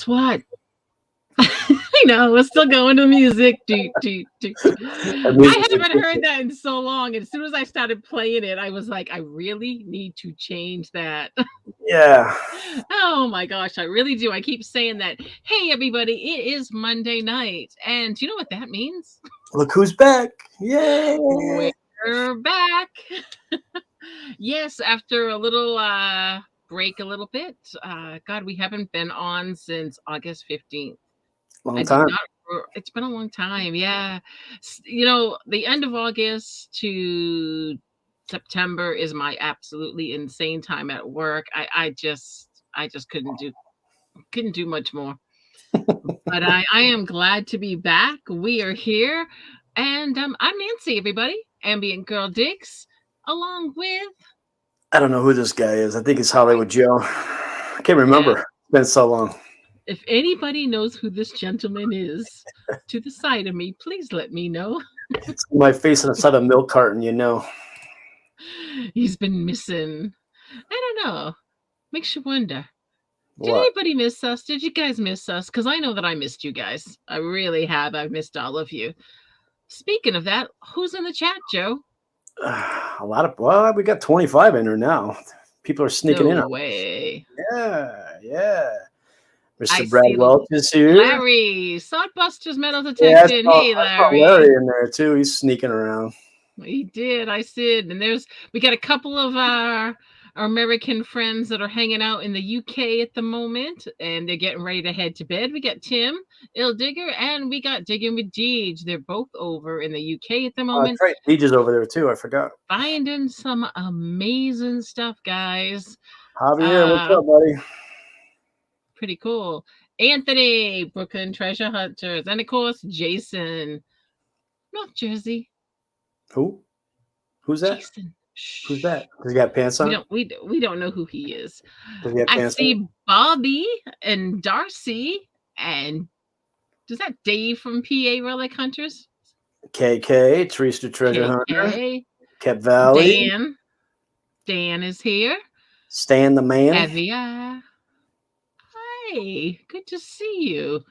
guess what? I know, we're still going to music. Do, do, do. Our I music's haven't heard addictive. that in so long. And as soon as I started playing it, I was like, I really need to change that. Yeah. Oh my gosh, I really do. I keep saying that. Hey, everybody, it is Monday night. And do you know what that means? Look who's back. Yay. We're back. Yes, after a little break, a little bit. God, we haven't been on since August 15th. Long I did time. not. It's been a long time. Yeah. The end of August to September is my absolutely insane time at work. I just couldn't do much more. But I am glad to be back. We are here. And I'm Nancy, everybody. Ambient Girl Dix, along with I don't know who this guy is. I think it's Hollywood Joe. I can't yeah. remember. It's been so long. If anybody knows who this gentleman is to the side of me, please let me know. It's my face inside a milk carton, you know. He's been missing. I don't know. Makes you wonder. Did What? anybody miss us? Did you guys miss us? Because I know that I missed you guys. I really have. I've missed all of you. Speaking of that, who's in the chat, Joe? A lot of, well, we got 25 in there now. People are sneaking No in. way. Yeah, yeah. I Mr. Brad see Welch is here. Larry, Saltbusters metal Yeah, detected. Hey, I saw Larry Larry. in there too. He's sneaking around. He did. I said, and we got a couple of our American friends that are hanging out in the UK at the moment, and they're getting ready to head to bed. We got Tim, Il Digger, and we got Digging with Deej. They're both over in the UK at the moment, That's right. DJ's over there too. I forgot. finding some amazing stuff, guys. Javier, what's Uh, up, buddy? Pretty cool. Anthony, Brooklyn Treasure Hunters, and of course Jason, North Jersey. Who? Who's that? Jason. Who's Shh. that? Does he got pants We on? don't we don't know who he is. Does he have I pants on? see Bobby and Darcy, and is that Dave from PA Relic Hunters? KK, Teresa Treasure Hunter, KK, Kep Valley, Dan is here. Stan the Man. Evia, hi, good to see you.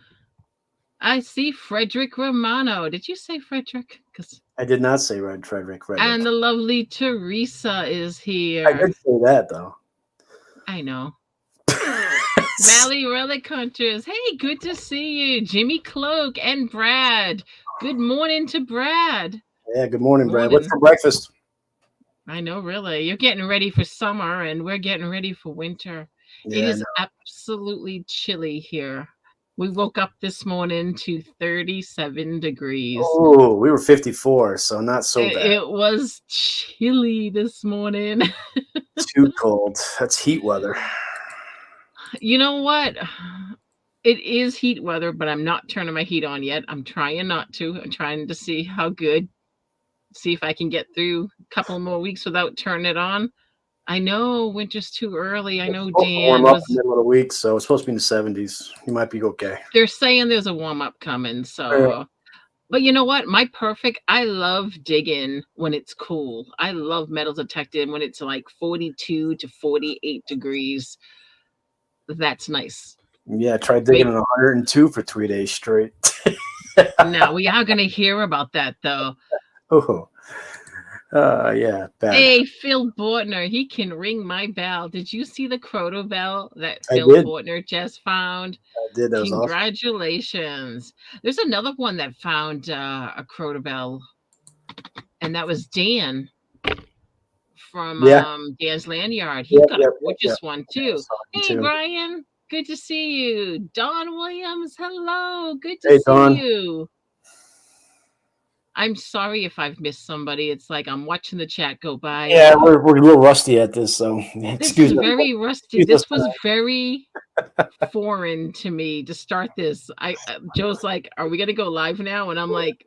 I see Frederick Romano. Did you say Frederick? Because I did not say Red Frederick. and the lovely Teresa is I here. did say that though. I know. Valley Relic Hunters. Hey, good to see you. Jimmy Cloak and Brad. Good morning to Brad. Yeah, good morning, Brad. What's Morning. for breakfast? I know, really. You're getting ready for summer, and we're getting ready for winter. It Yeah, is absolutely chilly here. We woke up this morning to 37 degrees. oh, we were 54, so not so bad. It was chilly this morning. Too cold. That's heat weather. You know what? It is heat weather, but I'm not turning my heat on yet. I'm trying not to. I'm trying to see how good. See if I can get through a couple more weeks without turning it on. I know winter's too early. I know It's supposed to Dan warm up in was. the middle of the week, so it's supposed to be in the 70s. You might be okay. They're saying there's a warm up coming. So, but you know what? I love digging when it's cool. I love metal detecting when it's like 42 to 48 degrees. That's nice. Yeah, try digging in 102 for 3 days straight. Now we are going to hear about that though. Oh, yeah, bad. Hey, Phil Bortner, he can ring my bell. Did you see the Croto bell that I Phil did. Bortner just found? I did. That was awesome. Congratulations. There's another one that found a Croto bell, and that was Dan from Dan's Lanyard. He got a gorgeous one too. Hey, Brian, good to see you. Don Williams, hello. Good to see you. I'm sorry if I've missed somebody. It's like I'm watching the chat go by. Yeah, we're a little rusty at this, so excuse me. Very rusty. This was very foreign to me to start this. Joe's like, "Are we gonna go live now?" And I'm like,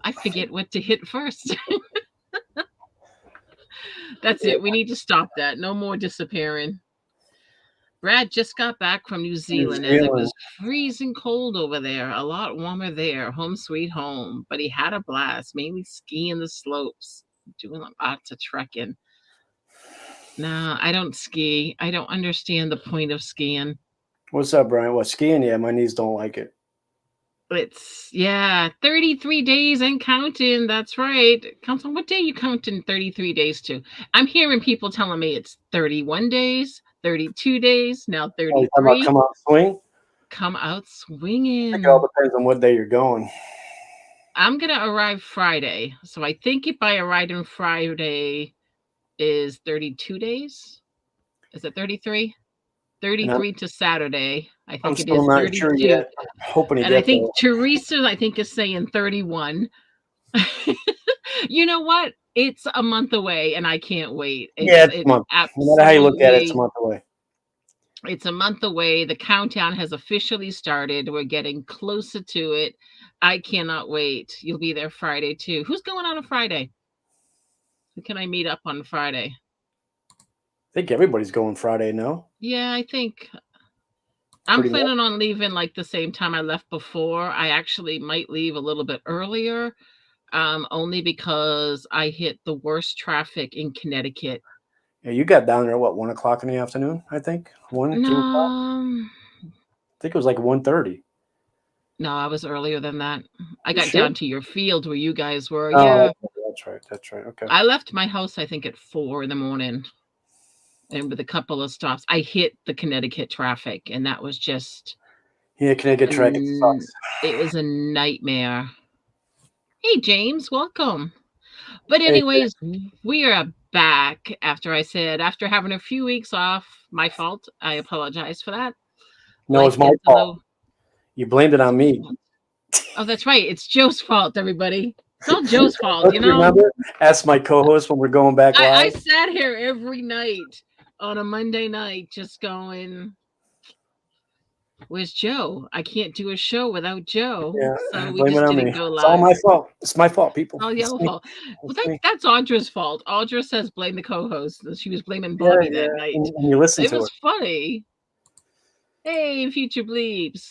I forget what to hit first. That's it. We need to stop that. No more disappearing. Brad just got back from New Zealand and it was freezing cold over there. A lot warmer there. Home sweet home. But he had a blast, mainly skiing the slopes, doing lots of trekking. No, I don't ski. I don't understand the point of skiing. What's up, Brian? What, skiing? Yeah, my knees don't like it. It's 33 days and counting. That's right. Counts on what day you counting 33 days to. I'm hearing people telling me it's 31 days, 32 days, now Oh, you talking about 33. come out swing? Come out I think it all swinging. depends on what day you're going. I'm gonna arrive Friday, so I think if I arrive on Friday is 32 days. Is it 33? And I'm, 33 to Saturday. I I'm think it still is not sure 32. yet. I'm hoping to And I get there. think Teresa, I think, is saying 31. You know what? It's a month away and I can't wait. Yeah, it's a It's month. No matter how you look at it, it's a absolutely month away. it's a month away. The countdown has officially started. We're getting closer to it. I cannot wait. You'll be there Friday too. Who's going on a Friday? Who can I meet up on Friday? I think everybody's going Friday, no? Yeah, I think I'm Pretty much. planning on leaving like the same time I left before. I actually might leave a little bit earlier, only because I hit the worst traffic in Connecticut. Yeah, you got down there, what, 1 o'clock in the afternoon, I think? 1, 2 o'clock? No, I think it was like 1:30. no, I was earlier than that. I You got sure? down to your field where you guys were. Oh, Yeah. okay, that's right. That's right. Okay. I left my house, I think, at 4 in the morning. And with a couple of stops, I hit the Connecticut traffic, and that was just Yeah, Connecticut traffic an sucks. it was a nightmare. Hey, James, welcome. But Hey, anyways, we are back after having a few weeks off. My fault. I apologize for that. no, Life it's my gets a fault. little You blamed it on me. Oh, that's right. It's Joe's fault, everybody. It's all Joe's fault, Don't you remember? Ask my co-host when we're going back I live. sat here every night on a Monday night just going, where's Joe? I can't do a show without Joe. Yeah, So we blame it just on didn't me. go It's all live. my fault. It's my fault, people. All It's your me. fault. Well, It's me. that's Audra's fault. Audra says blame the co-host. She was blaming Yeah, Bobby yeah. that night. And you listen It to was it. funny. Hey, future bleeps.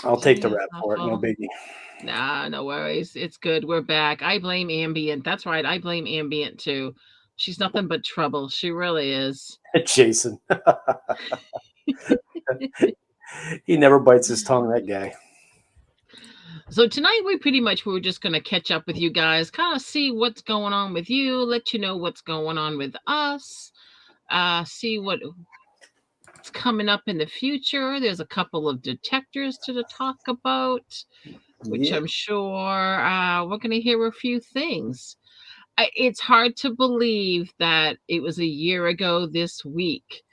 I'll take the Jeez, rap for it. No awful. biggie. Nah, no worries. It's good. We're back. I blame Ambient. That's right. I blame Ambient too. She's nothing but trouble. She really is. Jason. He never bites his tongue, that guy. So tonight we were just gonna catch up with you guys, kind of see what's going on with you, let you know what's going on with us, see what's coming up in the future. There's a couple of detectors to talk about, which Yeah. I'm sure we're gonna hear a few things. It's hard to believe that it was a year ago this week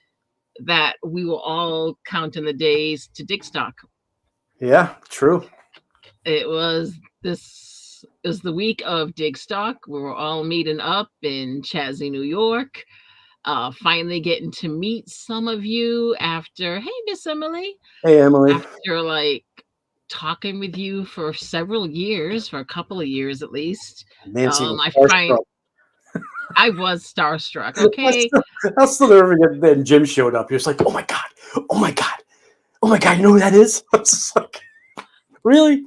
that we were all counting the days to Dickstock. Yeah, true. It was the week of Digstock. We were all meeting up in Chazzy, New York. Finally getting to meet some of you after, hey, Miss Emily. Hey, Emily. After like talking with you for several years, for a couple of years at least. Nancy was I was starstruck. Okay. I'll still never forget then Jim showed up. He was like, oh my God. Oh my God. Oh my God. You know who that is? I was just like, really?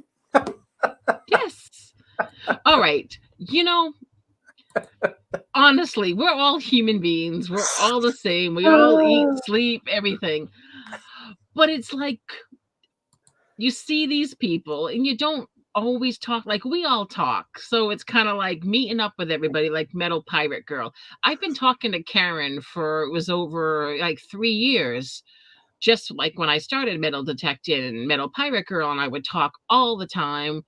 Yes. All right. You know, honestly, we're all human beings. We're all the same. We all eat, sleep, everything. But it's like you see these people and you don't always talk like we all talk. So it's kind of like meeting up with everybody like Metal Pirate Girl. I've been talking to Karen for it was over like 3 years. Just like when I started Metal Detective and Metal Pirate Girl, and I would talk all the time.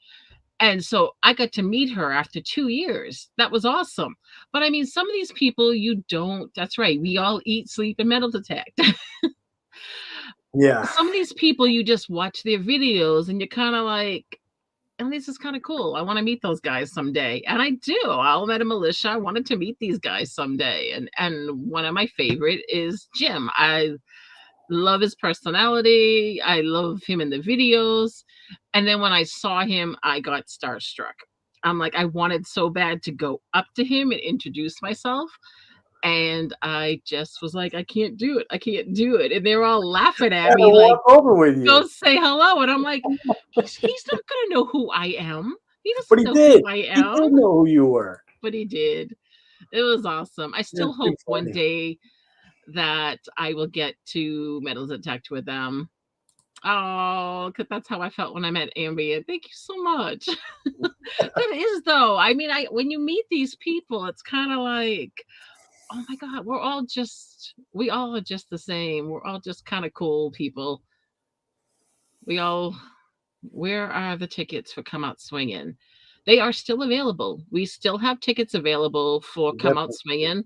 And so I got to meet her after 2 years. That was awesome. But I mean, some of these people you don't, that's right. We all eat, sleep, and metal detect. Yeah. Some of these people you just watch their videos and you're kind of like, oh, this is kind of cool. I want to meet those guys someday. And I do. I'll met a militia. I wanted to meet these guys someday. And one of my favorite is Jim. I love his personality. I love him in the videos. And then when I saw him, I got starstruck. I'm like, I wanted so bad to go up to him and introduce myself. And I just was like, I can't do it. I can't do it. And they're all laughing at me like, walk over with you. go say hello. And I'm like, he's not going to know who I am. He But doesn't he know did. who I He am. did know who you were. But he did. It was awesome. I still hope one day that I will get to metal detect with them. Oh, because that's how I felt when I met Ambien. Thank you so much. That is though. I mean, when you meet these people, it's kind of like, oh my God, we all are just the same. We're all just kind of cool people. Where are the tickets for Come Out Swingin'? They are still available. We still have tickets available for Come Out Definitely. Swingin',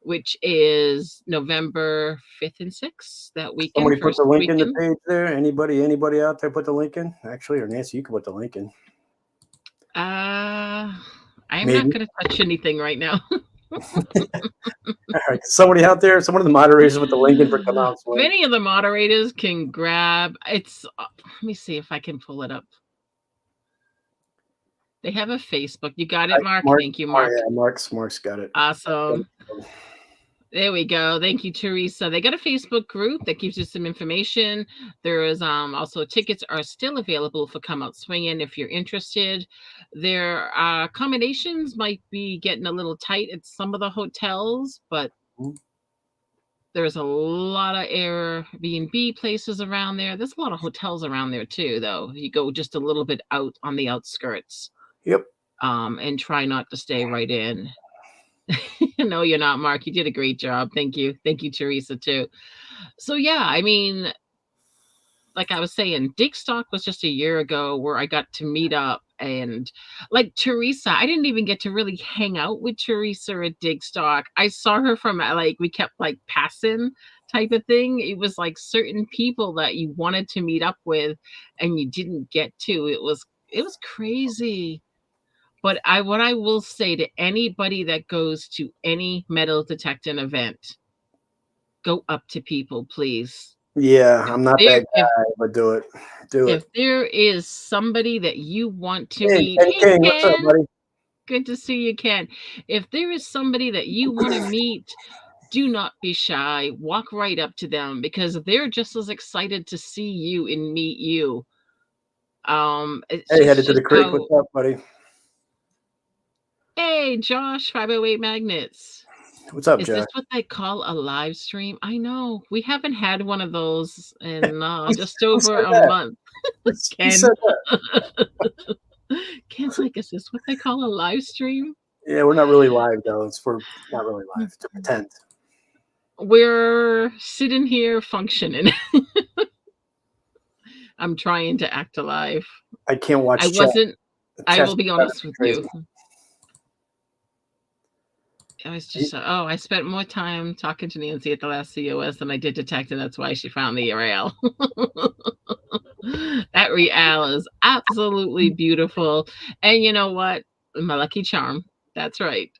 which is November 5th and 6th, that weekend, Somebody put first the link in the weekend. page there. Anybody out there put the link in? Actually, or Nancy, you can put the link in. I'm not Maybe. going to touch anything right now. All right. Somebody out there, someone of the moderators with the link in for Come Out If Swing. any of the moderators can grab, let me see if I can pull it up. They have a Facebook. You got it, Mark? Thank you, Mark. Yeah, Mark's got it. Awesome. There we go. Thank you, Teresa. They got a Facebook group that gives you some information. There is also tickets are still available for Come Out Swingin' if you're interested. Their accommodations might be getting a little tight at some of the hotels, but there's a lot of Airbnb places around there. There's a lot of hotels around there too, though. You go just a little bit out on the outskirts. Yep. And try not to stay right in. No, you're not, Mark. You did a great job. Thank you. Thank you, Teresa, too. So, yeah, I mean, like I was saying, Digstock was just a year ago where I got to meet up. And like Teresa, I didn't even get to really hang out with Teresa at Digstock. I saw her from we kept like passing type of thing. It was like certain people that you wanted to meet up with and you didn't get to. It was crazy. But what I will say to anybody that goes to any metal detecting event, go up to people, please. Yeah, I'm not that guy, but do it. If there is somebody that you want to meet, Ken King, what's up, buddy? Good to see you, Ken. If there is somebody that you want to meet, do not be shy. Walk right up to them because they're just as excited to see you and meet you. Hey, headed to the creek. What's up, buddy? Hey, Josh, 508 Magnets. What's up, Is Josh? this what they call a live stream? I know. We haven't had one of those in just over a month. Ken. Ken's like, is this what they call a live stream? Yeah, we're not really live, though. We're not really live. To pretend. We're sitting here functioning. I'm trying to act alive. I can't watch I will be honest with you. I was just, I spent more time talking to Nancy at the last COS than I did detect, and that's why she found the Real. That Real is absolutely beautiful. And you know what? My lucky charm. That's right.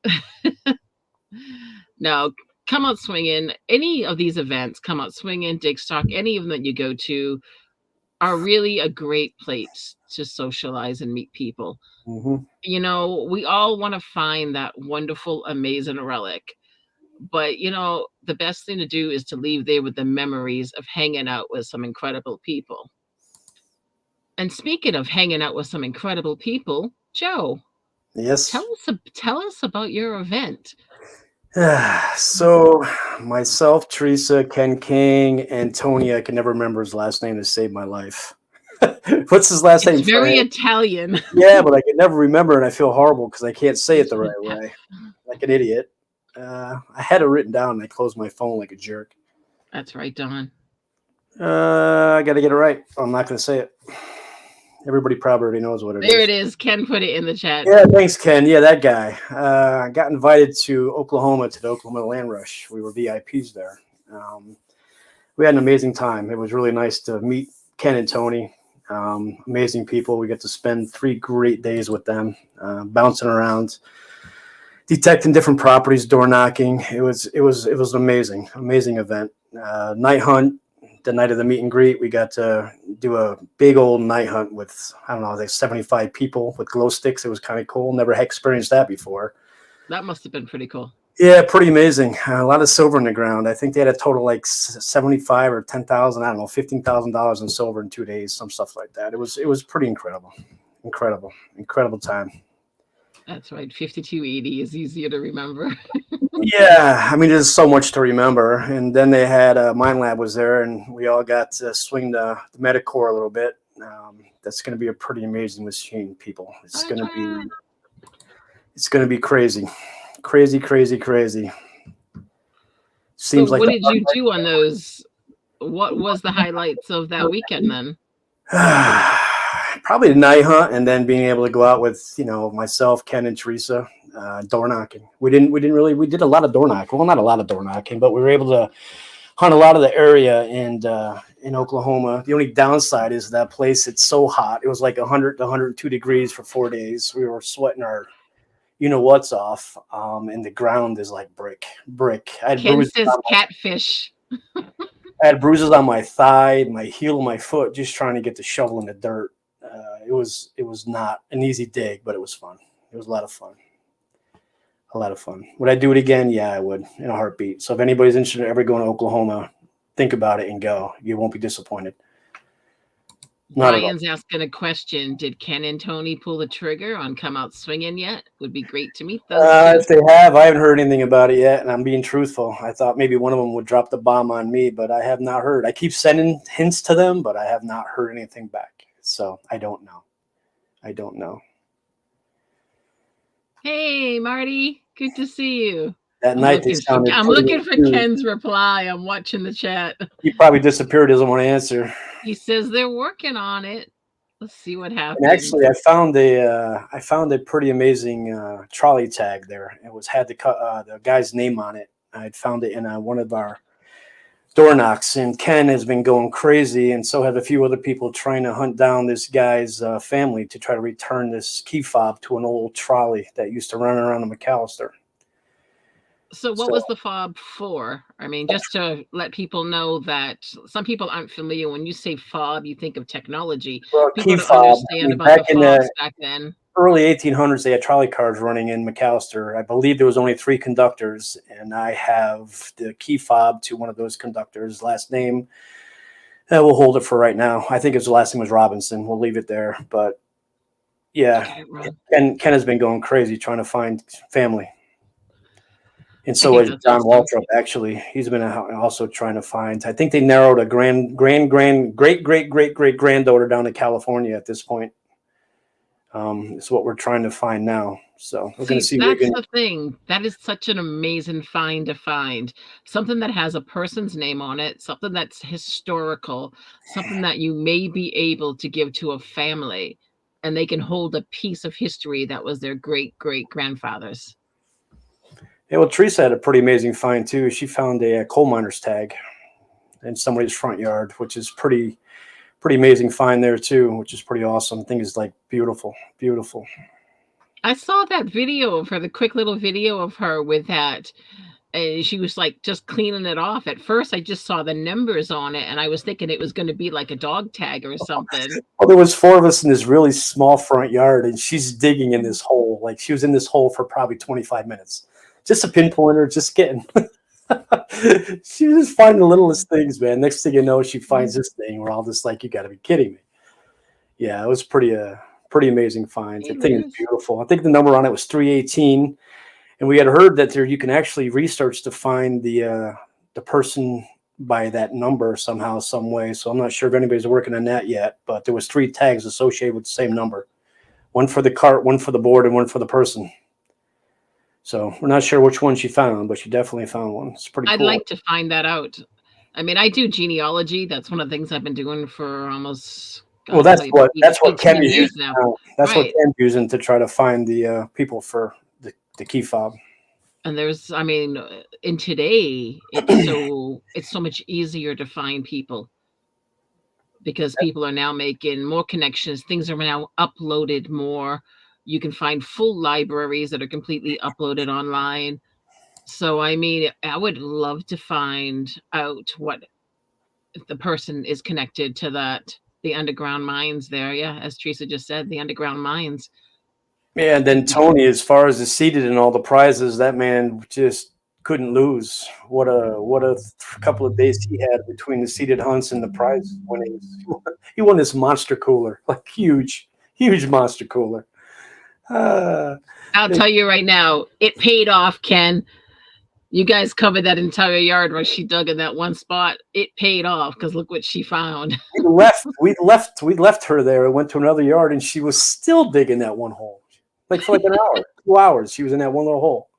No, Come Out Swingin'. Any of these events, Come Out Swingin', Digstock, any of them that you go to, are really a great place to socialize and meet people. Mm-hmm. You know, we all want to find that wonderful, amazing relic. But, you know, the best thing to do is to leave there with the memories of hanging out with some incredible people. And speaking of hanging out with some incredible people, Joe. Yes. Tell us about your event. So myself, Teresa, Ken King, and Tony, I can never remember his last name to save my life. What's his last name? It's very Italian. Yeah, but I can never remember, and I feel horrible because I can't say it the right way, like an idiot. I had it written down, and I closed my phone like a jerk. That's right, Don. I got to get it right. I'm not going to say it. Everybody probably already knows what it is. There it is. Ken put it in the chat. Yeah, thanks, Ken. Yeah, that guy. I got invited to Oklahoma to the Oklahoma Land Rush. We were VIPs there. We had an amazing time. It was really nice to meet Ken and Tony. Amazing people. We got to spend 3 great days with them, bouncing around, detecting different properties, door knocking. It was an amazing event. Night hunt. The night of the meet and greet, we got to do a big old night hunt with, I don't know, like 75 people with glow sticks. It was kind of cool. Never had experienced that before. That must have been pretty cool. Yeah, pretty amazing. A lot of silver in the ground. I think they had a total like 75 or 10,000, I don't know, $15,000 in silver in 2 days, some stuff like that. It was pretty incredible. Incredible time. That's right. 5280 is easier to remember. Yeah, I mean, there's so much to remember. And then they had Mind Lab was there, and we all got to swing the Metacore a little bit. That's going to be a pretty amazing machine, people. It's going to be crazy, crazy, crazy, crazy. So Seems like what did you do on those? What was the highlights of that weekend then? probably the night hunt, and then being able to go out with myself, Ken, and Teresa. Door knocking. We did a lot of door knocking. Well, not a lot of door knocking, but we were able to hunt a lot of the area and in Oklahoma. The only downside is that place. It's so hot. It was like 100 to 102 degrees for 4 days. We were sweating our what's off, and the ground is like brick. Ken says catfish. I had bruises on my thigh, my heel, my foot, just trying to get the shovel in the dirt. It was not an easy dig, but it was fun. It was a lot of fun. A lot of fun. Would I do it again? Yeah, I would, in a heartbeat. So if anybody's interested in ever going to Oklahoma, think about it and go. You won't be disappointed. Brian's asking a question. Did Ken and Tony pull the trigger on Come Out Swinging yet? Would be great to meet those two. If they have, I haven't heard anything about it yet, and I'm being truthful. I thought maybe one of them would drop the bomb on me, but I have not heard. I keep sending hints to them, but I have not heard anything back. So I don't know. Hey, Marty. Good to see you. That night I'm looking for Ken's reply. I'm watching the chat. He probably disappeared. Doesn't want to answer. He says they're working on it. Let's see what happens. And actually, I found a pretty amazing trolley tag there. It had the guy's name on it. I'd found it in one of our door knocks, and Ken has been going crazy, and so have a few other people trying to hunt down this guy's family to try to return this key fob to an old trolley that used to run around the McAllister. So what was the fob for? I mean, just to let people know that some people aren't familiar. When you say fob, you think of technology. Well, people key fob. Understand about the fobs back then. Early 1800s, they had trolley cars running in McAllister. I believe there was only 3 conductors, and I have the key fob to one of those conductors. Last name, we'll hold it for right now. I think his last name was Robinson. We'll leave it there. But yeah, Ken has been going crazy trying to find family. And so is John Waltrip, actually. He's been also trying to find. I think they narrowed a great granddaughter down to California at this point. It's what we're trying to find now. So we're going to see. That's the thing. That is such an amazing find to find. Something that has a person's name on it, something that's historical, something that you may be able to give to a family, and they can hold a piece of history that was their great-great-grandfather's. Yeah, well, Teresa had a pretty amazing find too. She found a coal miner's tag in somebody's front yard, which is pretty amazing find there too, which is pretty awesome. I think it's like beautiful. I saw that video of her, the quick little video of her with that. And she was like just cleaning it off. At first, I just saw the numbers on it, and I was thinking it was going to be like a dog tag or something. Well, there was 4 of us in this really small front yard, and she's digging in this hole. Like she was in this hole for probably 25 minutes. Just a pinpointer, just getting. She was just finding the littlest things, man. Next thing you know, she finds this thing. We're all just like, "You got to be kidding me!" Yeah, it was pretty amazing find. The thing is beautiful. I think the number on it was 318, and we had heard that you can actually research to find the person by that number somehow, some way. So I'm not sure if anybody's working on that yet, but there was 3 tags associated with the same number: one for the cart, one for the board, and one for the person. So we're not sure which one she found, but she definitely found one. It's pretty cool. I'd like to find that out. I mean, I do genealogy. That's one of the things I've been doing for almost. Well, that's what Ken is using now. That's what Ken's using to try to find the people for the key fob. And there's, I mean, in today, it's so much easier to find people because people are now making more connections. Things are now uploaded more. You can find full libraries that are completely uploaded online. So, I mean, I would love to find out what the person is connected to the underground mines there. Yeah, as Teresa just said, the underground mines. Yeah, and then Tony, as far as the seated and all the prizes, that man just couldn't lose. What a couple of days he had between the seated hunts and the prize winnings. He won this monster cooler, like huge monster cooler. I'll tell you right now, it paid off, Ken. You guys covered that entire yard where she dug in that one spot. It paid off because look what she found. We left her there and went to another yard, and she was still digging that one hole. Like for like an hour, 2 hours, she was in that one little hole.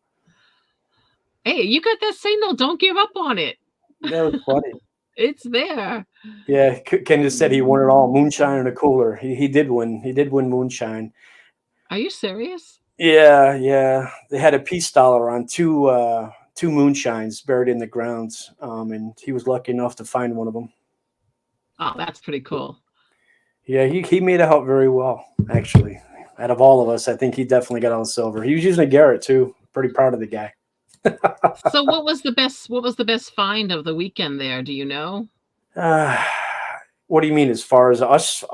Hey, you got that signal. Don't give up on it. That was funny. It's there. Yeah, Ken just said he won it all, moonshine and a cooler. He did win. He did win moonshine. Are you serious? Yeah. They had a peace dollar on two moonshines buried in the grounds, and he was lucky enough to find one of them. Oh, that's pretty cool. Yeah, he made it out very well, actually. Out of all of us, I think he definitely got on silver. He was using a Garrett too. Pretty proud of the guy. So what was the best find of the weekend there? Do you know? What do you mean as far as us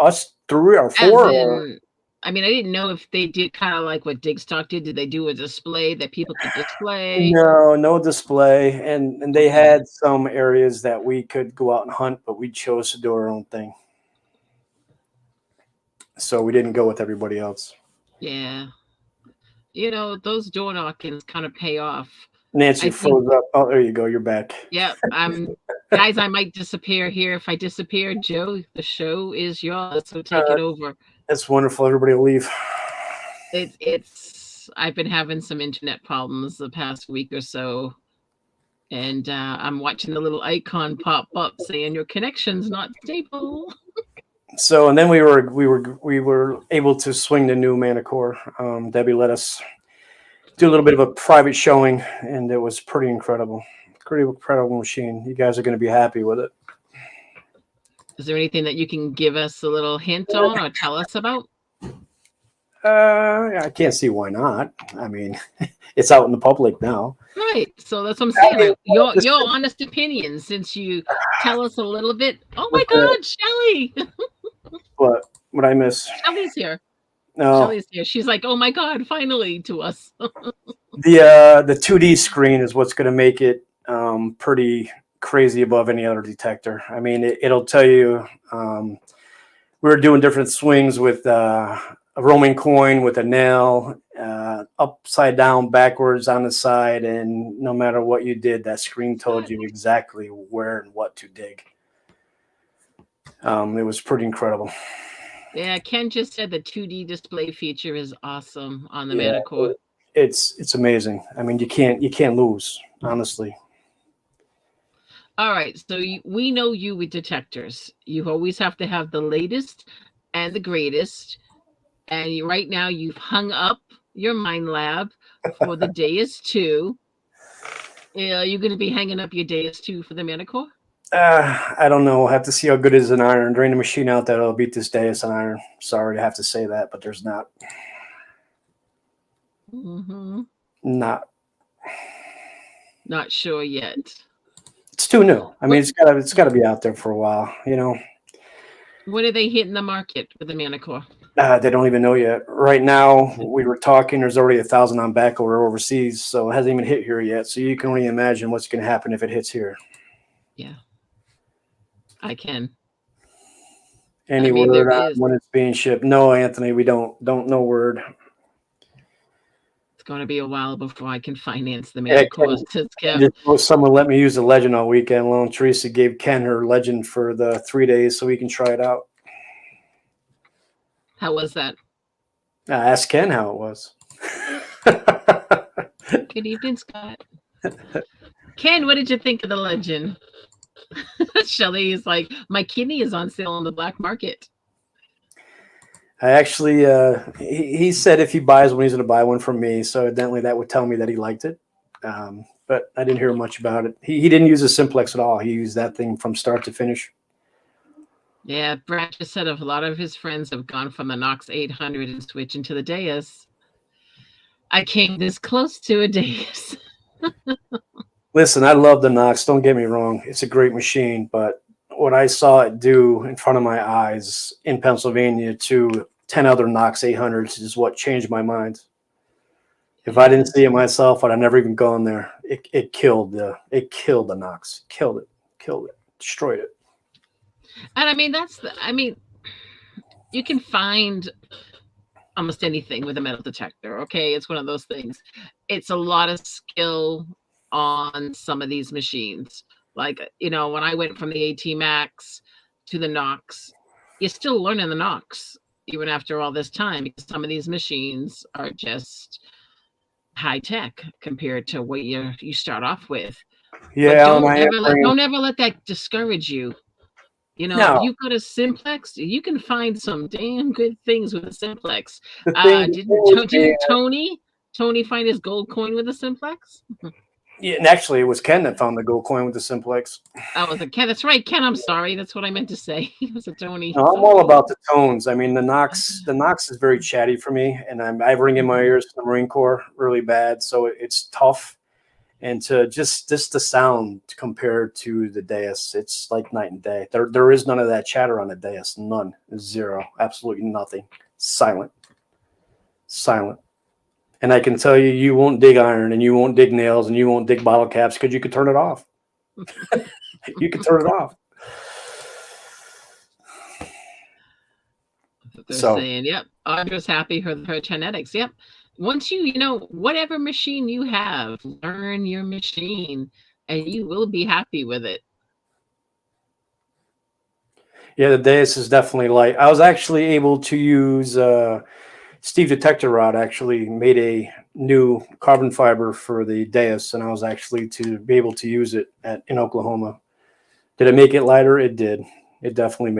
three or As four? in, I mean, I didn't know if they did kind of like what Digstock did. Did they do a display that people could display? No display, and they had some areas that we could go out and hunt, but we chose to do our own thing. So we didn't go with everybody else. Yeah. You know, those door knockings kind of pay off. Nancy froze up. Oh, there you go. You're back. Yeah. Guys, I might disappear here. If I disappear, Joe, the show is yours. So take it over. That's wonderful. Everybody will leave. I've been having some internet problems the past week or so. And I'm watching the little icon pop up saying your connection's not stable. So, and then we were able to swing the new Manicore. Debbie let us do a little bit of a private showing, and it was pretty incredible. Pretty incredible machine. You guys are going to be happy with it. Is there anything that you can give us a little hint on or tell us about? I can't see why not. I mean, it's out in the public now. Right. So that's what I'm saying. Your honest opinion, since you tell us a little bit. Oh my God, Shelly. What I miss? Shelly's here. No. Shelly's here. She's like, oh my God, finally to us. The 2D screen is what's going to make it pretty crazy above any other detector. I mean, it'll tell you we were doing different swings with a roaming coin with a nail, upside down, backwards, on the side, and no matter what you did, that screen told you exactly where and what to dig. It was pretty incredible. Yeah, Ken just said the 2D display feature is awesome on the Manicore. It's amazing. I mean, you can't lose, honestly. All right, so we know you with detectors. You always have to have the latest and the greatest. And right now you've hung up your Mind Lab for the Deus 2. Are you going to be hanging up your Deus 2 for the Manicore? I don't know. We'll have to see how good it is in iron. Drain the machine out that'll beat this Deus in iron. Sorry to have to say that, but there's not. Mm-hmm. Not sure yet. It's too new. I mean, it's got to be out there for a while, you know. When are they hitting the market with the Manicore? They don't even know yet. Right now, we were talking. There's already 1,000 on back order overseas, so it hasn't even hit here yet. So you can only imagine what's going to happen if it hits here. Yeah, I can. Any word on when it's being shipped? No, Anthony, we don't know word. It's going to be a while before I can finance the Manicore. Someone let me use the Legend all weekend long. Teresa gave Ken her Legend for the 3 days so we can try it out. How was that? Ask Ken how it was. Good evening, Scott. Ken, what did you think of the Legend? Shelly is like, my kidney is on sale on the black market. I actually, he said if he buys one, he's going to buy one from me. So evidently that would tell me that he liked it. But I didn't hear much about it. He didn't use a simplex at all. He used that thing from start to finish. Yeah, Brad just said a lot of his friends have gone from the Knox 800 and switching to the Deus. I came this close to a Deus. Listen, I love the Knox. Don't get me wrong. It's a great machine. But what I saw it do in front of my eyes in Pennsylvania to 10 other Knox 800s is what changed my mind. If I didn't see it myself, I'd have never even gone there. It killed the Knox. Killed it. Destroyed it. And I mean, you can find almost anything with a metal detector. Okay, it's one of those things. It's a lot of skill on some of these machines. Like, when I went from the AT Max to the Knox, you're still learning the Knox even after all this time, because some of these machines are just high tech compared to what you start off with. But Yeah, Alan, I am bringing. don't ever let that discourage you. If No, you've got a simplex, you can find some damn good things with a simplex. the thing with me, Didn't Tony find his gold coin with a simplex? yeah, and actually, it was Ken that found the gold coin with the simplex. Oh, was it Ken? That's right, Ken. I'm sorry. That's what I meant to say. It was a Tony. No, I'm all Sorry. about the tones. I mean, the Knox is very chatty for me, and I ring in my ears to the Marine Corps really bad, so it's tough. And to just the sound compared to the Deus, it's like night and day. There is none of that chatter on the Deus. None. Zero. Absolutely nothing. Silent. Silent. And I can tell you, you won't dig iron, and you won't dig nails, and you won't dig bottle caps because you could turn it off. You could turn it off. They're So saying, yep. Audra's happy her genetics. Yep. Once whatever machine you have, learn your machine and you will be happy with it. yeah, the Deus is definitely light. I was actually able to use Steve Detector Rod actually made a new carbon fiber for the Deus, and I was actually to be able to use it in Oklahoma. Did it make it lighter? It did. It definitely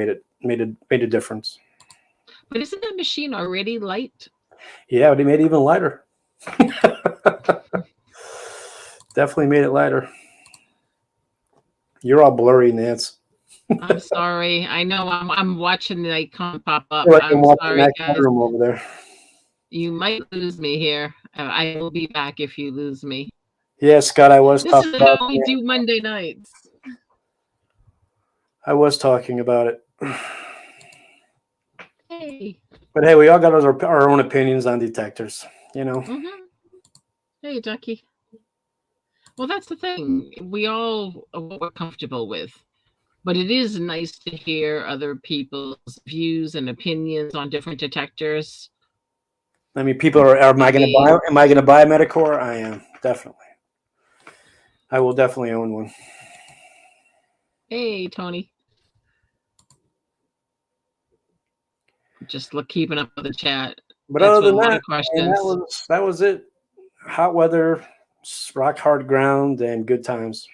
made a difference. But isn't that machine already light? Yeah, but it made it even lighter. Definitely made it lighter. You're all blurry, Nance. I'm sorry. I know I'm watching the icon pop up. Like I'm I'm watching sorry, that guys. room over there. You might lose me here. I will be back if you lose me. Yeah, Scott, I was This talking is about how we do Monday nights. I was talking about it. Hey. But hey, we all got our own opinions on detectors, you know. Mm-hmm. Hey, Ducky. Well, that's the thing. We all are what we're comfortable with. But it is nice to hear other people's views and opinions on different detectors. I mean, people are. Am I going to buy? Am I going to buy a Metacore? I am definitely. I will definitely own one. Hey, Tony. Just keeping up with the chat. But That's other one than of that, questions. man, that was it. Hot weather, rock hard ground, and good times.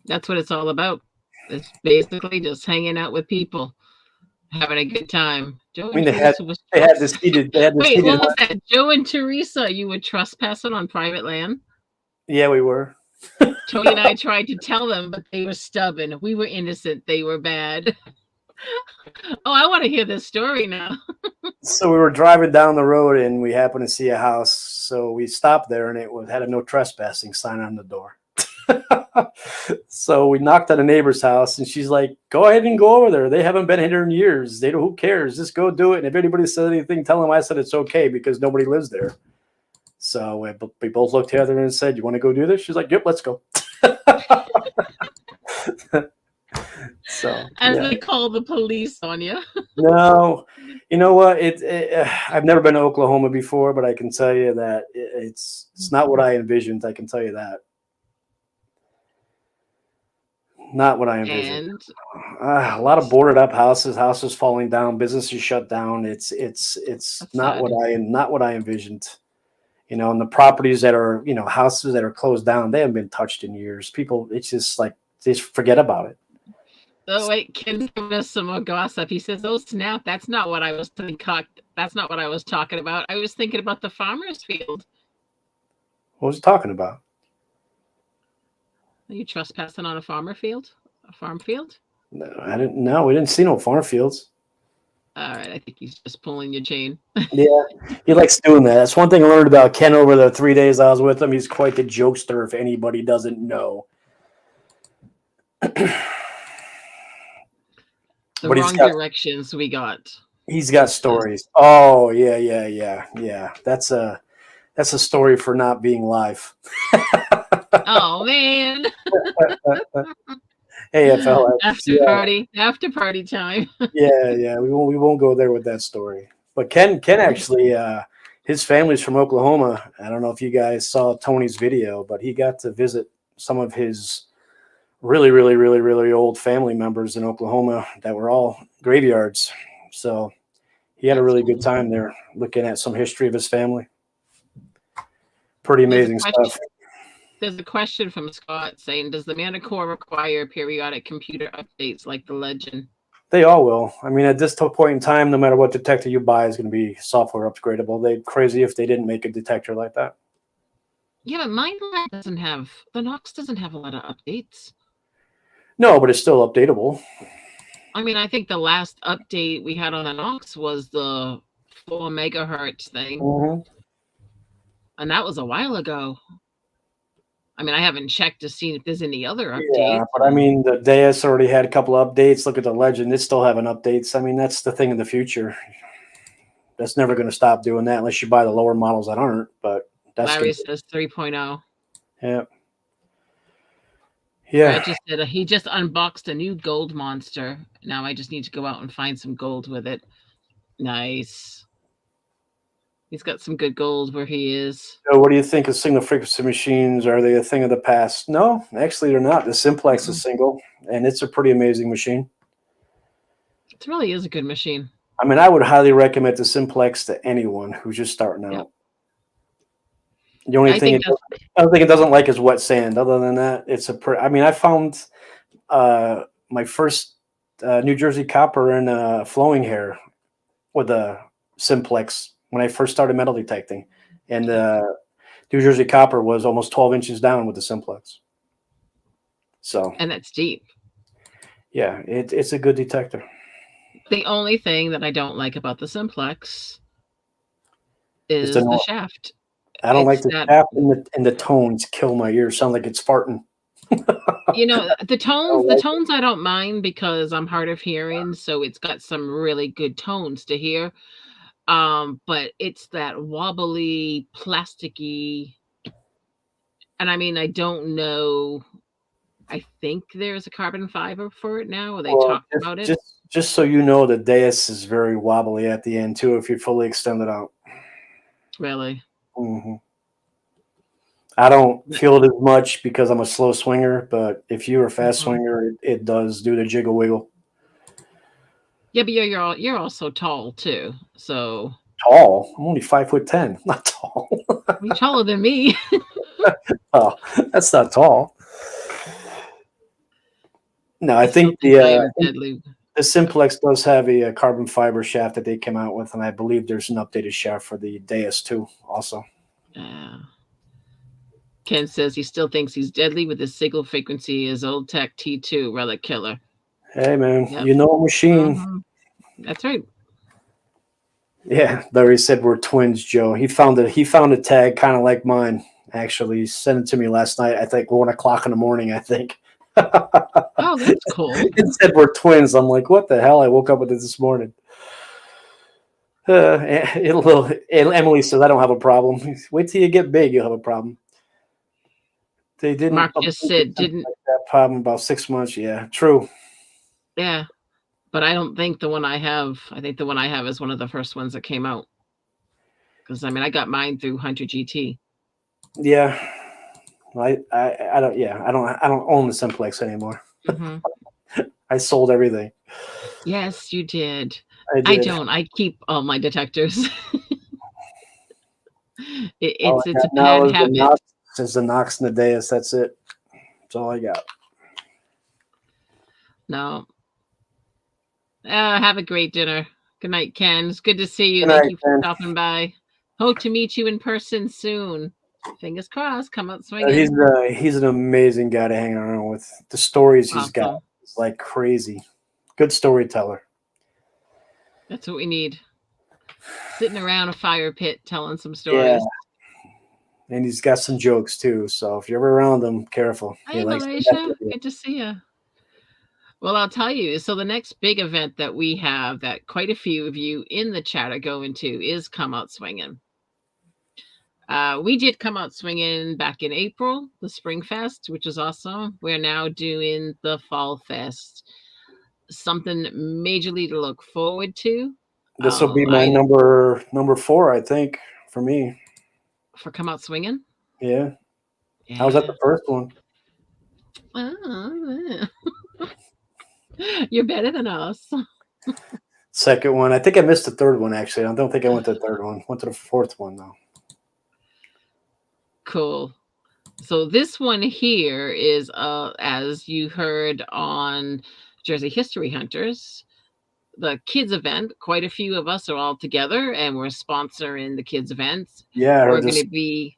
That's what it's all about. It's basically just hanging out with people, having a good time. Joe and Teresa was. They had this heated. Wait, what was that? Joe and Teresa, you were trespassing on private land? Yeah, we were. Tony and I tried to tell them, but they were stubborn. We were innocent. They were bad. Oh, I want to hear this story now. So we were driving down the road and we happened to see a house. So we stopped there and had a no trespassing sign on the door. So we knocked on a neighbor's house and she's like, go ahead and go over there. They haven't been here in years. They don't, who cares? Just go do it. And if anybody says anything, tell them I said it's okay because nobody lives there. So we both looked at her and said, you want to go do this? She's like, yep, let's go. So they call the police on you. No, you know what? I've never been to Oklahoma before, but I can tell you that it's not what I envisioned. I can tell you that. Not what I envisioned. A lot of boarded up houses falling down, businesses shut down. It's not sad. What I envisioned. And the properties that are, houses that are closed down, they haven't been touched in years. People, it's just like they just forget about it. Oh wait, Ken's giving us some more gossip. He says, "Oh snap! That's not what I was thinking. That's not what I was talking about. I was thinking about the farmer's field." What was he talking about? Are you trespassing on a farm field? No, I didn't. No, we didn't see no farm fields. All right, I think he's just pulling your chain. Yeah, he likes doing that. That's one thing I learned about Ken over the 3 days I was with him. He's quite the jokester. If anybody doesn't know. The wrong directions we got. He's got stories. Oh yeah. That's a story for not being live. Oh man. Hey, fella. After party time. Yeah. We won't go there with that story. But Ken actually, his family's from Oklahoma. I don't know if you guys saw Tony's video, but he got to visit some of his really, really, really, really old family members in Oklahoma that were all graveyards. So he had a really good time there looking at some history of his family. Pretty amazing stuff. There's a question from Scott saying, does the Mana Core require periodic computer updates like the Legend? They all will. I mean, at this point in time, no matter what detector you buy is going to be software upgradable. They'd crazy if they didn't make a detector like that. Yeah, but mine doesn't have, the Nox doesn't have a lot of updates. No, but it's still updatable. I mean, I think the last update we had on the Nox was the 4 megahertz thing. Mm-hmm. And that was a while ago. I mean, I haven't checked to see if there's any other updates. Yeah, but I mean, the Deus already had a couple of updates. Look at the Legend; it's still having updates. I mean, that's the thing in the future. That's never going to stop doing that unless you buy the lower models that aren't. But that's Larry says 3.0. Yeah. Yeah. Brad just said he just unboxed a new gold monster. Now I just need to go out and find some gold with it. Nice. He's got some good gold where he is. So what do you think of single frequency machines? Are they a thing of the past? No, actually they're not. The Simplex is single, and it's a pretty amazing machine. It really is a good machine. I mean, I would highly recommend the Simplex to anyone who's just starting out. Yep. The only thing it doesn't like is wet sand. Other than that, it's I mean, I found my first New Jersey copper in flowing hair with a Simplex when I first started metal detecting, and New Jersey copper was almost 12 inches down with the Simplex. So, and that's deep. Yeah, it's a good detector. The only thing that I don't like about the Simplex is the shaft. I don't like the shaft and the tones kill my ears. Sound like it's farting. You know, the tones I don't mind because I'm hard of hearing, so it's got some really good tones to hear. But it's that wobbly, plasticky, and I mean, I don't know. I think there's a carbon fiber for it now, or they talked about it. Just so you know, the Deus is very wobbly at the end too if you fully extend it out. Really? Mm-hmm. I don't feel it as much because I'm a slow swinger, but if you're a fast swinger, it does do the jiggle wiggle. Yeah, but you're also tall too. So tall? I'm only 5'10". Not tall. You're taller than me. Oh, that's not tall. No, I think the Simplex does have a carbon fiber shaft that they came out with, and I believe there's an updated shaft for the Deus too, also. Ken says he still thinks he's deadly with his single frequency as Old Tech T2 Relic Killer. Hey man, you know a machine. That's right. Yeah, Larry said we're twins, Joe. He found a tag kind of like mine. Actually, he sent it to me last night. I think 1 o'clock in the morning. I think. Oh, that's cool. It said we're twins. I'm like, what the hell? I woke up with it this morning. Emily says I don't have a problem. Wait till you get big, you'll have a problem. They didn't. Mark just said didn't that problem about 6 months. Yeah, true. Yeah, but I don't think the one I have. I think the one I have is one of the first ones that came out. Because I mean, I got mine through Hunter GT. Yeah, I don't. Yeah, I don't own the Simplex anymore. I sold everything. Yes, you did. I don't. I keep all my detectors. It's a bad habit. Since the Nox and the Deus, that's it. That's all I got. No. Have a great dinner. Good night, Ken. It's good to see you. Thank you for stopping by. Hope to meet you in person soon. Fingers crossed. Come out swinging. He's an amazing guy to hang around with. The stories he's got is like crazy. Good storyteller. That's what we need. Sitting around a fire pit telling some stories. Yeah. And he's got some jokes too. So if you're ever around him, careful. Hey, Malaysia. Good to see you. Well, I'll tell you. So the next big event that we have that quite a few of you in the chat are going to is Come Out Swinging. We did Come Out Swinging back in April, the Spring Fest, which is awesome. We're now doing the Fall Fest. Something majorly to look forward to. This will be my I number 4, I think, for me. for Come Out Swinging. Yeah, I was at Yeah. the first one. Oh, you're better than us. Second one, I think I missed the third one. Actually, I don't think I went to the third one. Went to the fourth one though. Cool. So this one here is as you heard on Jersey History Hunters, the kids event. Quite a few of us are all together and we're sponsoring the kids events. Yeah, I We're heard going this. to be